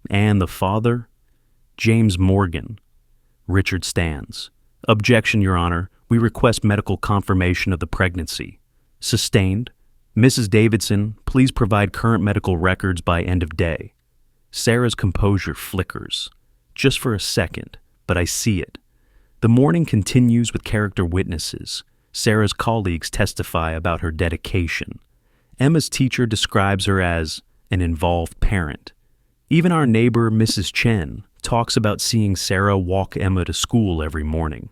And the father? James Morgan. Richard stands. Objection, Your Honor. We request medical confirmation of the pregnancy. Sustained. Mrs. Davidson, please provide current medical records by end of day. Sarah's composure flickers. Just for a second, but I see it. The morning continues with character witnesses. Sarah's colleagues testify about her dedication. Emma's teacher describes her as an involved parent. Even our neighbor, Mrs. Chen, talks about seeing Sarah walk Emma to school every morning.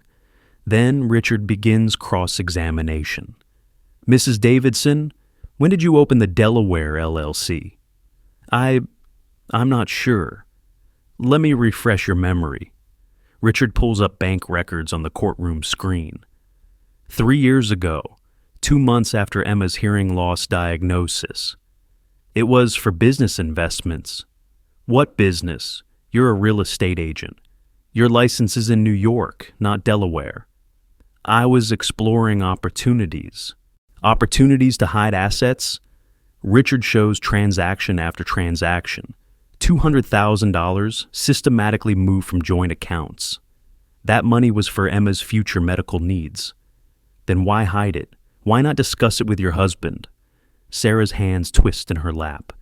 Then Richard begins cross-examination. Mrs. Davidson, when did you open the Delaware LLC? I'm not sure. Let me refresh your memory. Richard pulls up bank records on the courtroom screen. 3 years ago, 2 months after Emma's hearing loss diagnosis. It was for business investments. What business? You're a real estate agent. Your license is in New York, not Delaware. I was exploring opportunities. Opportunities to hide assets? Richard shows transaction after transaction. $200,000 systematically moved from joint accounts. That money was for Emma's future medical needs. Then why hide it? Why not discuss it with your husband? Sarah's hands twist in her lap.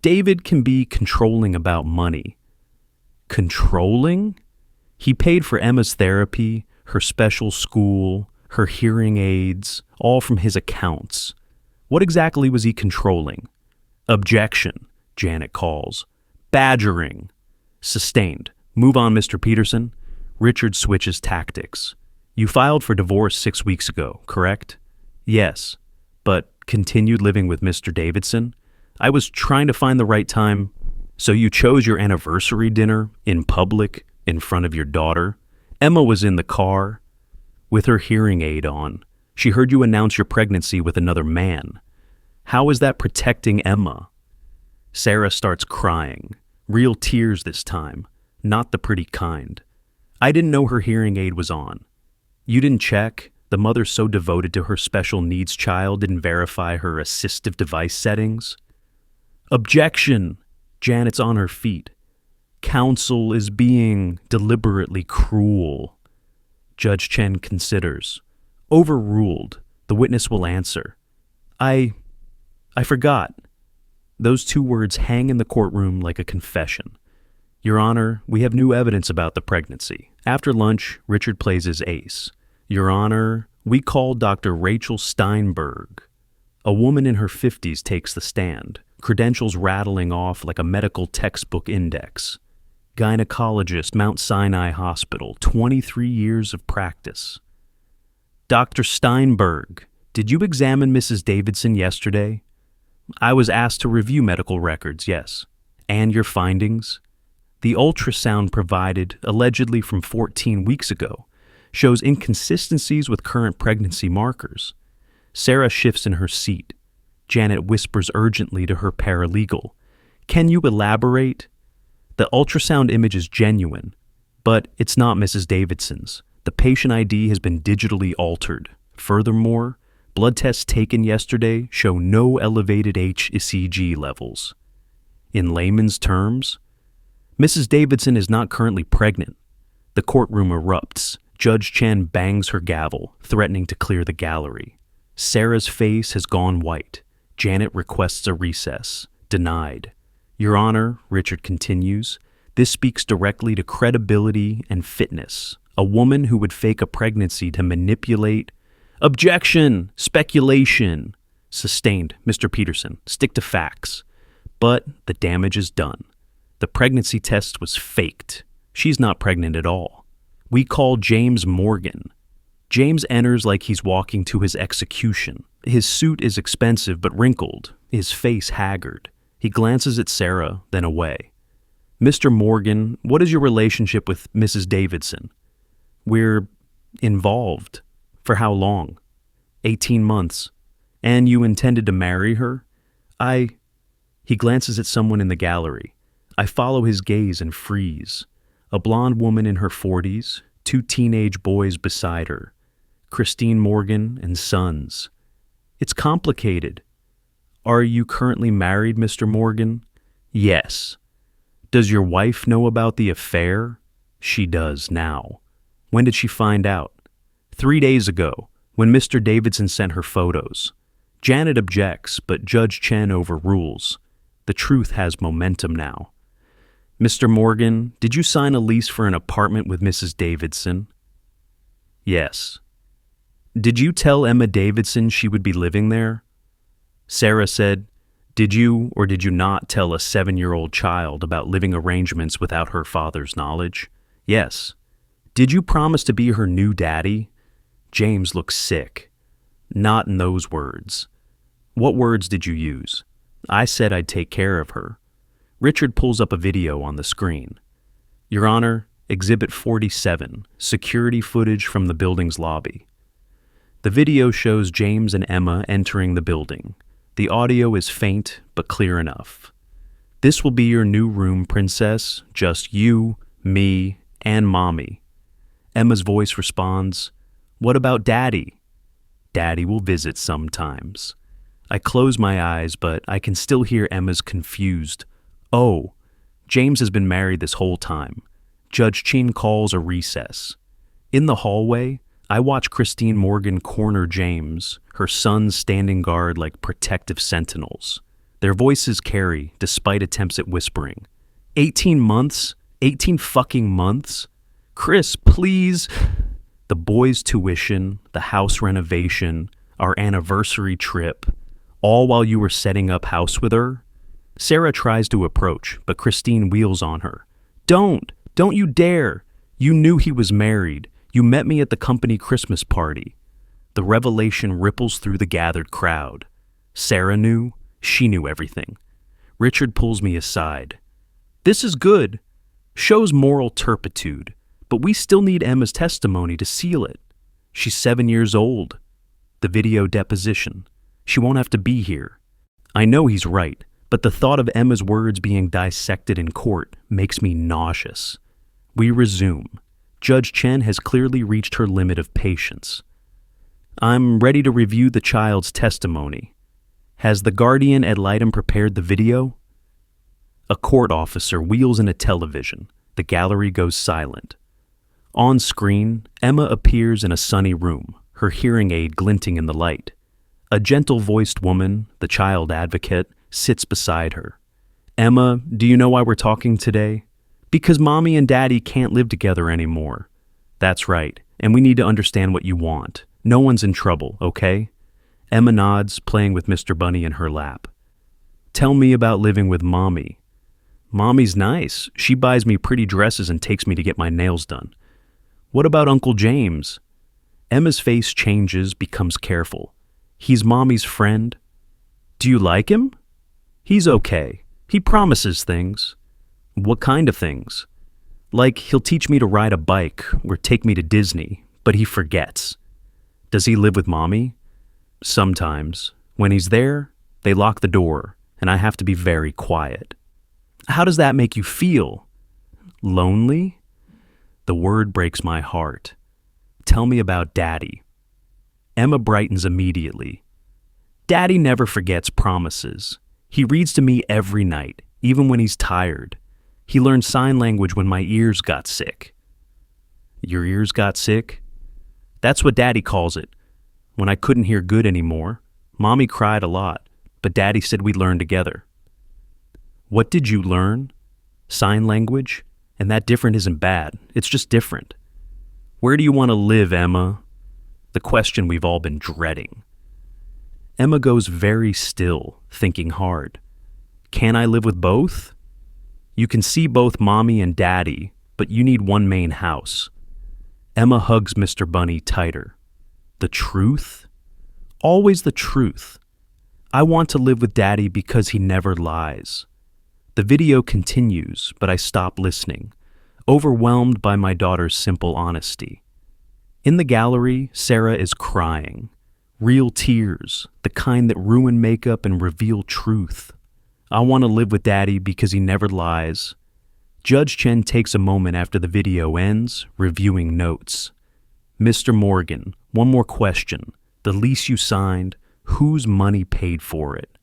David can be controlling about money. Controlling? He paid for Emma's therapy, her special school, her hearing aids, all from his accounts. What exactly was he controlling? Objection, Janet calls. Badgering. Sustained. Move on, Mr. Peterson. Richard switches tactics. You filed for divorce 6 weeks ago, correct? Yes, but continued living with Mr. Davidson? I was trying to find the right time. So you chose your anniversary dinner in public in front of your daughter? Emma was in the car with her hearing aid on. She heard you announce your pregnancy with another man. How is that protecting Emma? Sarah starts crying. Real tears this time, not the pretty kind. I didn't know her hearing aid was on. You didn't check? The mother so devoted to her special needs child didn't verify her assistive device settings? Objection! Janet's on her feet. Counsel is being deliberately cruel. Judge Chen considers. Overruled. The witness will answer. I forgot. Those 2 words hang in the courtroom like a confession. Your Honor, we have new evidence about the pregnancy. After lunch, Richard plays his ace. Your Honor, we called Dr. Rachel Steinberg. A woman in her 50s takes the stand, credentials rattling off like a medical textbook index. Gynecologist, Mount Sinai Hospital, 23 years of practice. Dr. Steinberg, did you examine Mrs. Davidson yesterday? I was asked to review medical records, yes. And your findings? The ultrasound provided, allegedly from 14 weeks ago, shows inconsistencies with current pregnancy markers. Sarah shifts in her seat. Janet whispers urgently to her paralegal. Can you elaborate? The ultrasound image is genuine, but it's not Mrs. Davidson's. The patient ID has been digitally altered. Furthermore, blood tests taken yesterday show no elevated HCG levels. In layman's terms, Mrs. Davidson is not currently pregnant. The courtroom erupts. Judge Chen bangs her gavel, threatening to clear the gallery. Sarah's face has gone white. Janet requests a recess. Denied. Your Honor, Richard continues, this speaks directly to credibility and fitness. A woman who would fake a pregnancy to manipulate. Objection! Speculation! Sustained, Mr. Peterson. Stick to facts. But the damage is done. The pregnancy test was faked. She's not pregnant at all. We call James Morgan. James enters like he's walking to his execution. His suit is expensive but wrinkled, his face haggard. He glances at Sarah, then away. Mr. Morgan, what is your relationship with Mrs. Davidson? We're involved. For how long? 18 months. And you intended to marry her? He glances at someone in the gallery. I follow his gaze and freeze. A blonde woman in her 40s, 2 teenage boys beside her. Christine Morgan and sons. It's complicated. Are you currently married, Mr. Morgan? Yes. Does your wife know about the affair? She does now. When did she find out? 3 days ago, when Mr. Davidson sent her photos. Janet objects, but Judge Chen overrules. The truth has momentum now. Mr. Morgan, did you sign a lease for an apartment with Mrs. Davidson? Yes. Did you tell Emma Davidson she would be living there? Sarah said, did you or did you not tell a 7-year-old child about living arrangements without her father's knowledge? Yes. Did you promise to be her new daddy? James looks sick. Not in those words. What words did you use? I said I'd take care of her. Richard pulls up a video on the screen. Your Honor, Exhibit 47, security footage from the building's lobby. The video shows James and Emma entering the building. The audio is faint, but clear enough. This will be your new room, Princess. Just you, me, and Mommy. Emma's voice responds, What about Daddy? Daddy will visit sometimes. I close my eyes, but I can still hear Emma's confused. Oh, James has been married this whole time. Judge Chin calls a recess. In the hallway, I watch Christine Morgan corner James, her sons standing guard like protective sentinels. Their voices carry, despite attempts at whispering. 18 months? 18 fucking months? Chris, please. The boys' tuition, the house renovation, our anniversary trip, all while you were setting up house with her? Sarah tries to approach, but Christine wheels on her. Don't you dare. You knew he was married. You met me at the company Christmas party. The revelation ripples through the gathered crowd. Sarah knew. She knew everything. Richard pulls me aside. This is good. Shows moral turpitude. But we still need Emma's testimony to seal it. She's 7 years old. The video deposition. She won't have to be here. I know he's right, but the thought of Emma's words being dissected in court makes me nauseous. We resume. Judge Chen has clearly reached her limit of patience. I'm ready to review the child's testimony. Has the guardian ad litem prepared the video? A court officer wheels in a television. The gallery goes silent. On screen, Emma appears in a sunny room, her hearing aid glinting in the light. A gentle-voiced woman, the child advocate, sits beside her. Emma, do you know why we're talking today? Because Mommy and Daddy can't live together anymore. That's right, and we need to understand what you want. No one's in trouble, okay? Emma nods, playing with Mr. Bunny in her lap. Tell me about living with Mommy. Mommy's nice. She buys me pretty dresses and takes me to get my nails done. What about Uncle James? Emma's face changes, becomes careful. He's Mommy's friend. Do you like him? He's okay. He promises things. What kind of things? Like he'll teach me to ride a bike or take me to Disney, but he forgets. Does he live with Mommy? Sometimes. When he's there, they lock the door, and I have to be very quiet. How does that make you feel? Lonely? The word breaks my heart. Tell me about Daddy. Emma brightens immediately. Daddy never forgets promises. He reads to me every night, even when he's tired. He learned sign language when my ears got sick. Your ears got sick? That's what Daddy calls it. When I couldn't hear good anymore, Mommy cried a lot, but Daddy said we'd learn together. What did you learn? Sign language? And that different isn't bad. It's just different. Where do you want to live, Emma? The question we've all been dreading. Emma goes very still, thinking hard. Can I live with both? You can see both Mommy and Daddy, but you need one main house. Emma hugs Mr. Bunny tighter. The truth? Always the truth. I want to live with Daddy because he never lies. The video continues, but I stop listening, overwhelmed by my daughter's simple honesty. In the gallery, Sarah is crying. Real tears, the kind that ruin makeup and reveal truth. I want to live with Daddy because he never lies. Judge Chen takes a moment after the video ends, reviewing notes. Mr. Morgan, one more question. The lease you signed, whose money paid for it?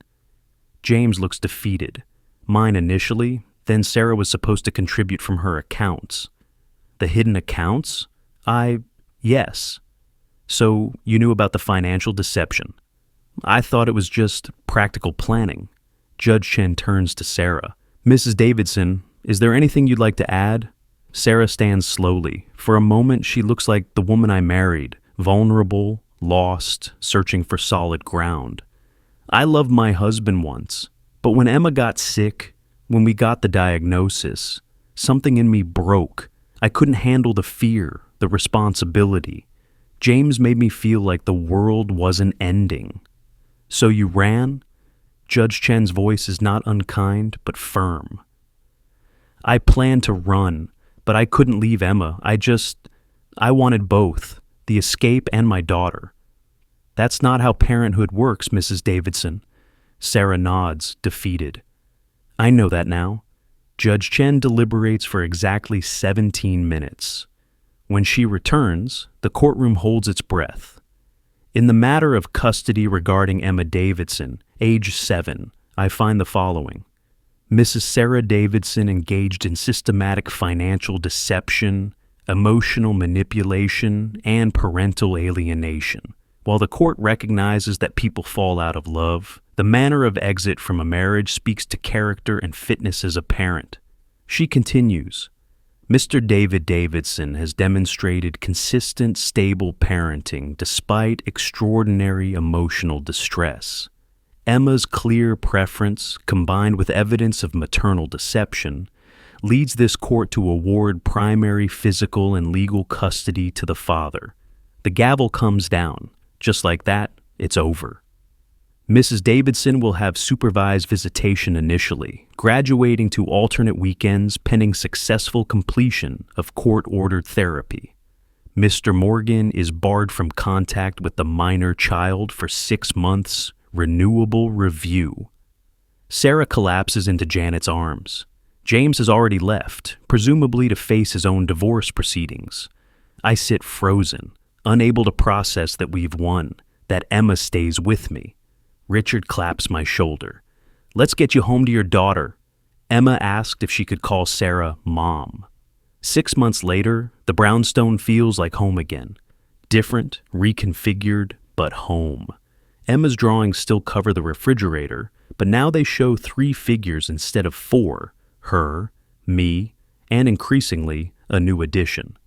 James looks defeated. Mine initially, Then Sarah was supposed to contribute from her accounts. The hidden accounts? Yes. So you knew about the financial deception. I thought it was just practical planning. Judge Chen turns to Sarah. Mrs. Davidson, is there anything you'd like to add? Sarah stands slowly. For a moment, she looks like the woman I married, vulnerable, lost, searching for solid ground. I loved my husband once, but when Emma got sick, when we got the diagnosis, something in me broke. I couldn't handle the fear, the responsibility. James made me feel like the world wasn't ending. So you ran? Judge Chen's voice is not unkind, but firm. I planned to run, but I couldn't leave Emma. I wanted both, the escape and my daughter. That's not how parenthood works, Mrs. Davidson. Sarah nods, defeated. I know that now. Judge Chen deliberates for exactly 17 minutes. When she returns, the courtroom holds its breath. In the matter of custody regarding Emma Davidson, age 7, I find the following. Mrs. Sarah Davidson engaged in systematic financial deception, emotional manipulation, and parental alienation. While the court recognizes that people fall out of love, the manner of exit from a marriage speaks to character and fitness as a parent. She continues, Mr. David Davidson has demonstrated consistent, stable parenting despite extraordinary emotional distress. Emma's clear preference, combined with evidence of maternal deception, leads this court to award primary physical and legal custody to the father. The gavel comes down. Just like that, it's over. Mrs. Davidson will have supervised visitation initially, graduating to alternate weekends pending successful completion of court-ordered therapy. Mr. Morgan is barred from contact with the minor child for 6 months, renewable review. Sarah collapses into Janet's arms. James has already left, presumably to face his own divorce proceedings. I sit frozen, unable to process that we've won, that Emma stays with me. Richard claps my shoulder. Let's get you home to your daughter. Emma asked if she could call Sarah Mom. 6 months later, the brownstone feels like home again. Different, reconfigured, but home. Emma's drawings still cover the refrigerator, but now they show 3 figures instead of 4, her, me, and increasingly, a new addition.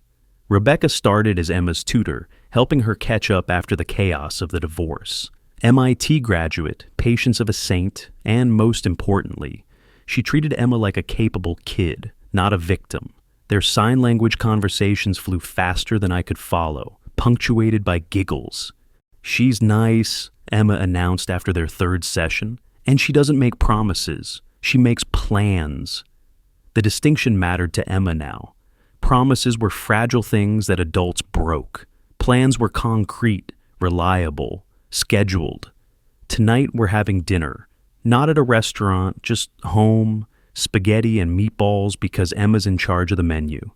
Rebecca started as Emma's tutor, helping her catch up after the chaos of the divorce. MIT graduate, patience of a saint, and most importantly, she treated Emma like a capable kid, not a victim. Their sign language conversations flew faster than I could follow, punctuated by giggles. She's nice, Emma announced after their 3rd session, and she doesn't make promises. She makes plans. The distinction mattered to Emma now. Promises were fragile things that adults broke. Plans were concrete, reliable, scheduled. Tonight we're having dinner. Not at a restaurant, just home, spaghetti and meatballs because Emma's in charge of the menu.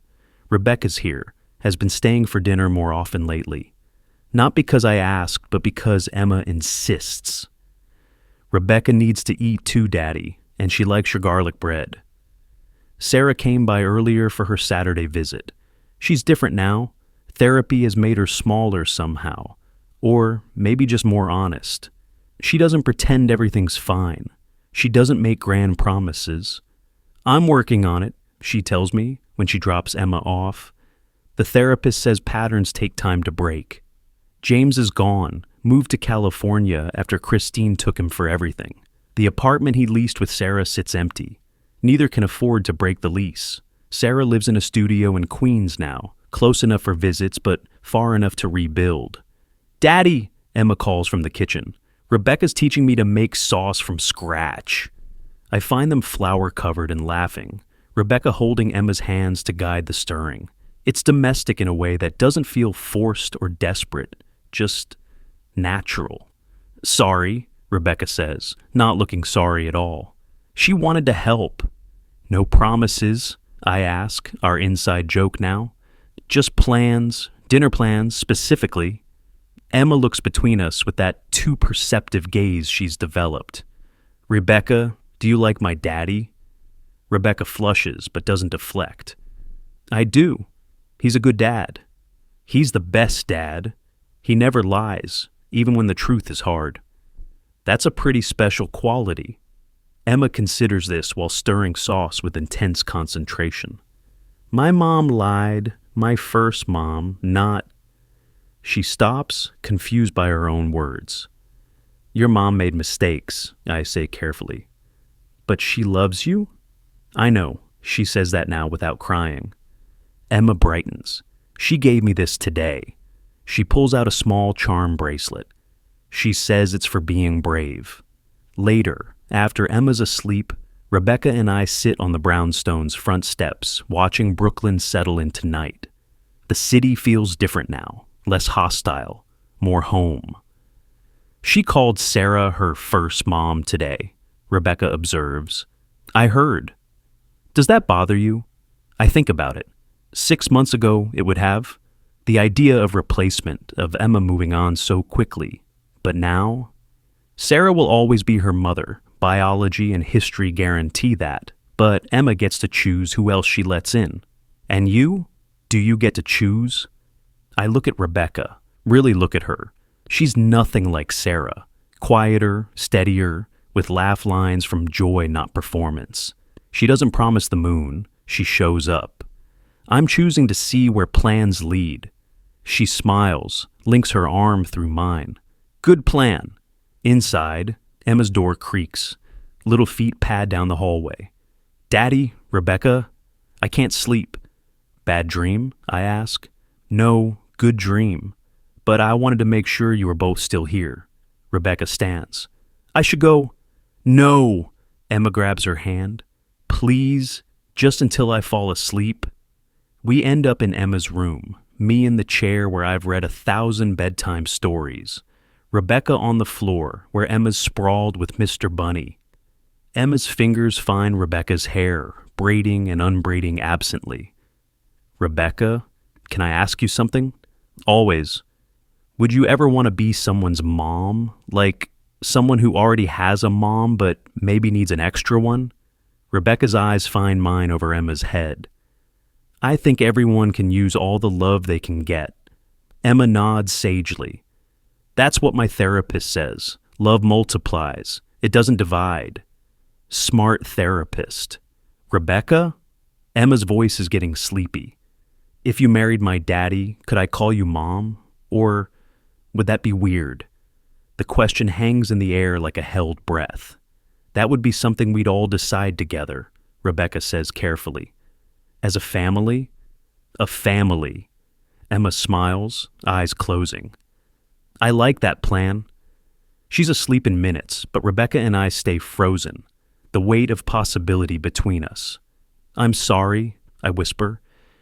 Rebecca's here, has been staying for dinner more often lately. Not because I asked, but because Emma insists. Rebecca needs to eat too, Daddy, and she likes your garlic bread. Sarah came by earlier for her Saturday visit. She's different now. Therapy has made her smaller somehow. Or maybe just more honest. She doesn't pretend everything's fine. She doesn't make grand promises. I'm working on it, she tells me when she drops Emma off. The therapist says patterns take time to break. James is gone, moved to California after Christine took him for everything. The apartment he leased with Sarah sits empty. Neither can afford to break the lease. Sarah lives in a studio in Queens now, close enough for visits but far enough to rebuild. Daddy, Emma calls from the kitchen. Rebecca's teaching me to make sauce from scratch. I find them flour-covered and laughing, Rebecca holding Emma's hands to guide the stirring. It's domestic in a way that doesn't feel forced or desperate, just natural. Sorry, Rebecca says, not looking sorry at all. She wanted to help. No promises, I ask, our inside joke now. Just plans, dinner plans specifically. Emma looks between us with that too perceptive gaze she's developed. Rebecca, do you like my daddy? Rebecca flushes but doesn't deflect. I do. He's a good dad. He's the best dad. He never lies, even when the truth is hard. That's a pretty special quality. Emma considers this while stirring sauce with intense concentration. My mom lied. My first mom, not... She stops, confused by her own words. Your mom made mistakes, I say carefully. But she loves you? I know, she says that now without crying. Emma brightens. She gave me this today. She pulls out a small charm bracelet. She says it's for being brave. Later, after Emma's asleep, Rebecca and I sit on the brownstone's front steps, watching Brooklyn settle into night. The city feels different now, less hostile, more home. She called Sarah her first mom today, Rebecca observes. I heard. Does that bother you? I think about it. 6 months ago, it would have. The idea of replacement, of Emma moving on so quickly. But now? Sarah will always be her mother. Biology and history guarantee that. But Emma gets to choose who else she lets in. And you? Do you get to choose? I look at Rebecca, really look at her. She's nothing like Sarah. Quieter, steadier, with laugh lines from joy, not performance. She doesn't promise the moon. She shows up. I'm choosing to see where plans lead. She smiles, links her arm through mine. Good plan. Inside, Emma's door creaks. Little feet pad down the hallway. Daddy, Rebecca, I can't sleep. Bad dream? I ask. No, good dream. But I wanted to make sure you were both still here. Rebecca stands. I should go. No. Emma grabs her hand. Please, just until I fall asleep. We end up in Emma's room, me in the chair where I've read 1,000 bedtime stories. Rebecca on the floor, where Emma's sprawled with Mr. Bunny. Emma's fingers find Rebecca's hair, braiding and unbraiding absently. Rebecca, can I ask you something? Always. Would you ever want to be someone's mom? Like someone who already has a mom but maybe needs an extra one? Rebecca's eyes find mine over Emma's head. I think everyone can use all the love they can get. Emma nods sagely. That's what my therapist says. Love multiplies. It doesn't divide. Smart therapist. Rebecca? Emma's voice is getting sleepy. If you married my daddy, could I call you mom? Or would that be weird? The question hangs in the air like a held breath. That would be something we'd all decide together, Rebecca says carefully. As a family? A family. Emma smiles, eyes closing. I like that plan. She's asleep in minutes, but Rebecca and I stay frozen, the weight of possibility between us. I'm sorry, I whisper.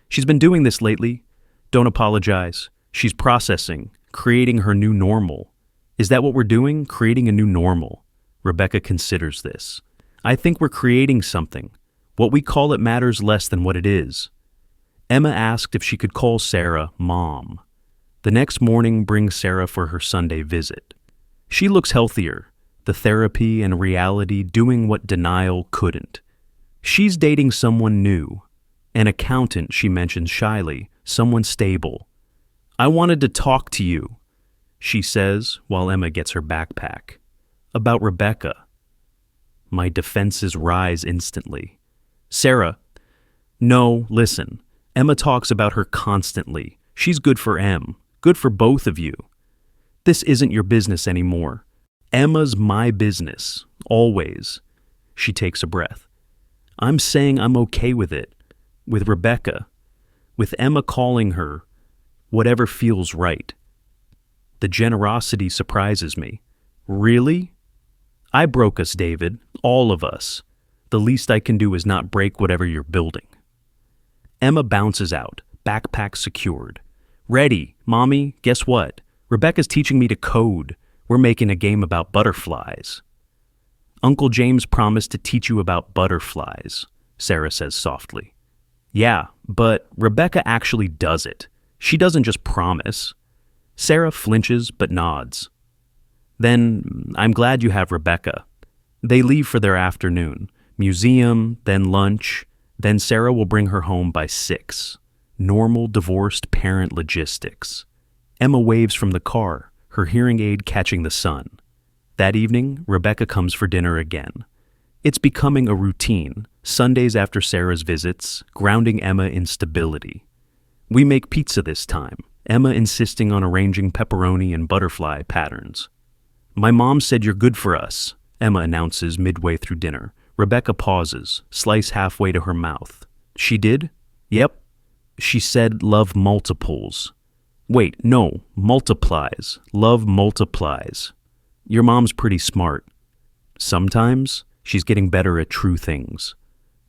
She's been doing this lately. Don't apologize. She's processing, creating her new normal. Is that what we're doing? Creating a new normal? Rebecca considers this. I think we're creating something. What we call it matters less than what it is. Emma asked if she could call Sarah Mom. The next morning brings Sarah for her Sunday visit. She looks healthier, the therapy and reality doing what denial couldn't. She's dating someone new, an accountant, she mentions shyly, someone stable. I wanted to talk to you, she says while Emma gets her backpack. About Rebecca. My defenses rise instantly. Sarah, no, listen. Emma talks about her constantly. She's good for Em, good for both of you. This isn't your business anymore. Emma's my business, always. She takes a breath. I'm saying I'm okay with it, with Rebecca, with Emma calling her whatever feels right. The generosity surprises me. Really? I broke us, David, all of us. The least I can do is not break whatever you're building. Emma bounces out, backpack secured. Ready, Mommy, guess what? Rebecca's teaching me to code. We're making a game about butterflies. Uncle James promised to teach you about butterflies, Sarah says softly. Yeah, but Rebecca actually does it. She doesn't just promise. Sarah flinches but nods. Then I'm glad you have Rebecca. They leave for their afternoon. Museum, then lunch, then Sarah will bring her home by 6. Normal divorced parent logistics. Emma waves from the car, her hearing aid catching the sun. That evening, Rebecca comes for dinner again. It's becoming a routine, Sundays after Sarah's visits, grounding Emma in stability. We make pizza this time, Emma insisting on arranging pepperoni and butterfly patterns. My mom said you're good for us, Emma announces midway through dinner. Rebecca pauses, slice halfway to her mouth. She did? Yep. She said love multiples. Wait, no, multiplies. Love multiplies. Your mom's pretty smart. Sometimes she's getting better at true things.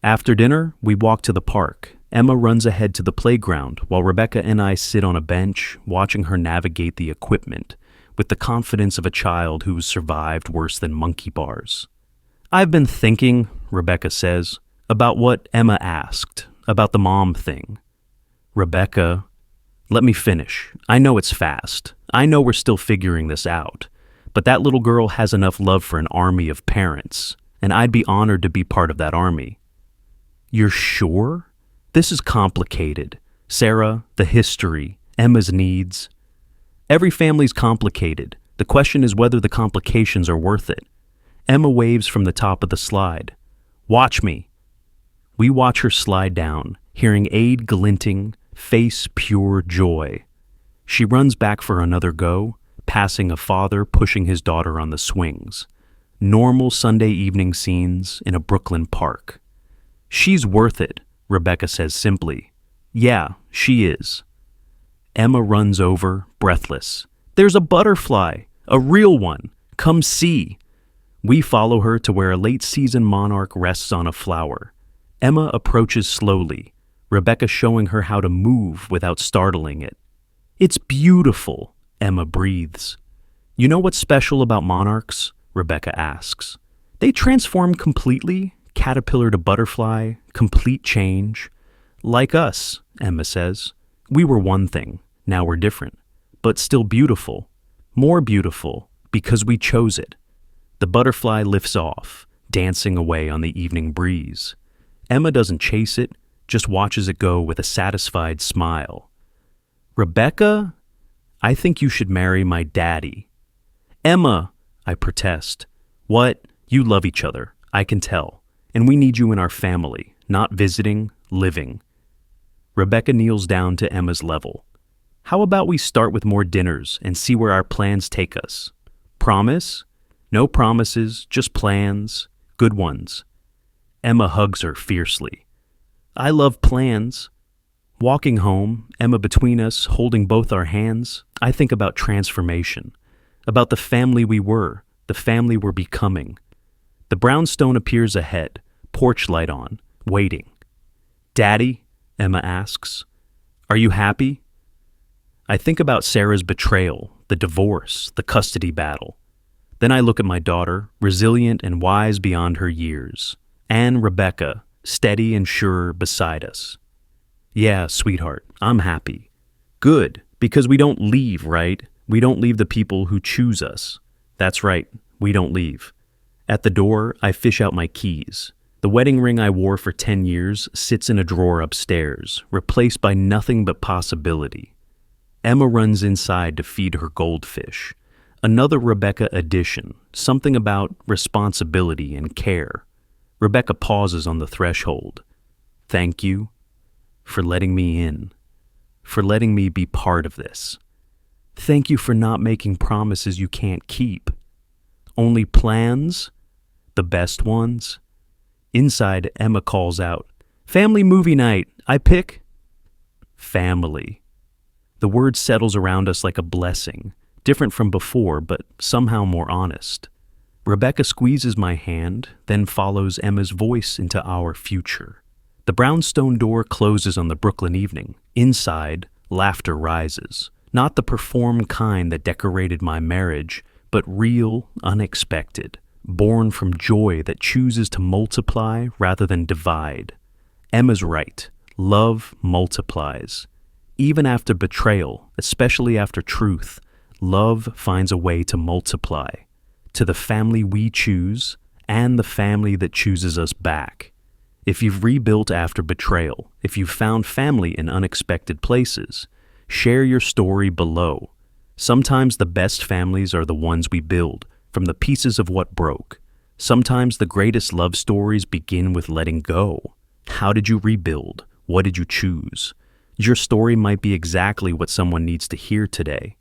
After dinner, we walk to the park. Emma runs ahead to the playground while Rebecca and I sit on a bench watching her navigate the equipment with the confidence of a child who's survived worse than monkey bars. I've been thinking, Rebecca says, about what Emma asked, about the mom thing. Rebecca, let me finish. I know it's fast. I know we're still figuring this out. But that little girl has enough love for an army of parents, and I'd be honored to be part of that army. You're sure? This is complicated. Sarah, the history, Emma's needs. Every family's complicated. The question is whether the complications are worth it. Emma waves from the top of the slide. Watch me. We watch her slide down, hearing aid glinting, face pure joy. She runs back for another go, passing a father pushing his daughter on the swings. Normal Sunday evening scenes in a Brooklyn park. She's worth it, Rebecca says simply. Yeah, she is. Emma runs over, breathless. There's a butterfly, a real one. Come see. We follow her to where a late-season monarch rests on a flower. Emma approaches slowly, Rebecca showing her how to move without startling it. It's beautiful, Emma breathes. You know what's special about monarchs? Rebecca asks. They transform completely, caterpillar to butterfly, complete change. Like us, Emma says. We were one thing, now we're different, but still beautiful. More beautiful, because we chose it. The butterfly lifts off, dancing away on the evening breeze. Emma doesn't chase it, just watches it go with a satisfied smile. Rebecca, I think you should marry my daddy. Emma, I protest. What? You love each other, I can tell. And we need you in our family, not visiting, living. Rebecca kneels down to Emma's level. How about we start with more dinners and see where our plans take us? Promise? No promises, just plans, good ones. Emma hugs her fiercely. I love plans. Walking home, Emma between us, holding both our hands, I think about transformation, about the family we were, the family we're becoming. The brownstone appears ahead, porch light on, waiting. Daddy, Emma asks, are you happy? I think about Sarah's betrayal, the divorce, the custody battle. Then I look at my daughter, resilient and wise beyond her years, and Rebecca, steady and sure beside us. Yeah, sweetheart, I'm happy. Good, because we don't leave, right? We don't leave the people who choose us. That's right, we don't leave. At the door, I fish out my keys. The wedding ring I wore for 10 years sits in a drawer upstairs, replaced by nothing but possibility. Emma runs inside to feed her goldfish. Another Rebecca addition, something about responsibility and care. Rebecca pauses on the threshold. Thank you for letting me in, for letting me be part of this. Thank you for not making promises you can't keep. Only plans, the best ones. Inside, Emma calls out, Family movie night, I pick. Family. The word settles around us like a blessing, different from before, but somehow more honest. Rebecca squeezes my hand, then follows Emma's voice into our future. The brownstone door closes on the Brooklyn evening. Inside, laughter rises. Not the performed kind that decorated my marriage, but real, unexpected, born from joy that chooses to multiply rather than divide. Emma's right. Love multiplies. Even after betrayal, especially after truth, love finds a way to multiply. To the family we choose, and the family that chooses us back. If you've rebuilt after betrayal, if you've found family in unexpected places, share your story below. Sometimes the best families are the ones we build from the pieces of what broke. Sometimes the greatest love stories begin with letting go. How did you rebuild? What did you choose? Your story might be exactly what someone needs to hear today.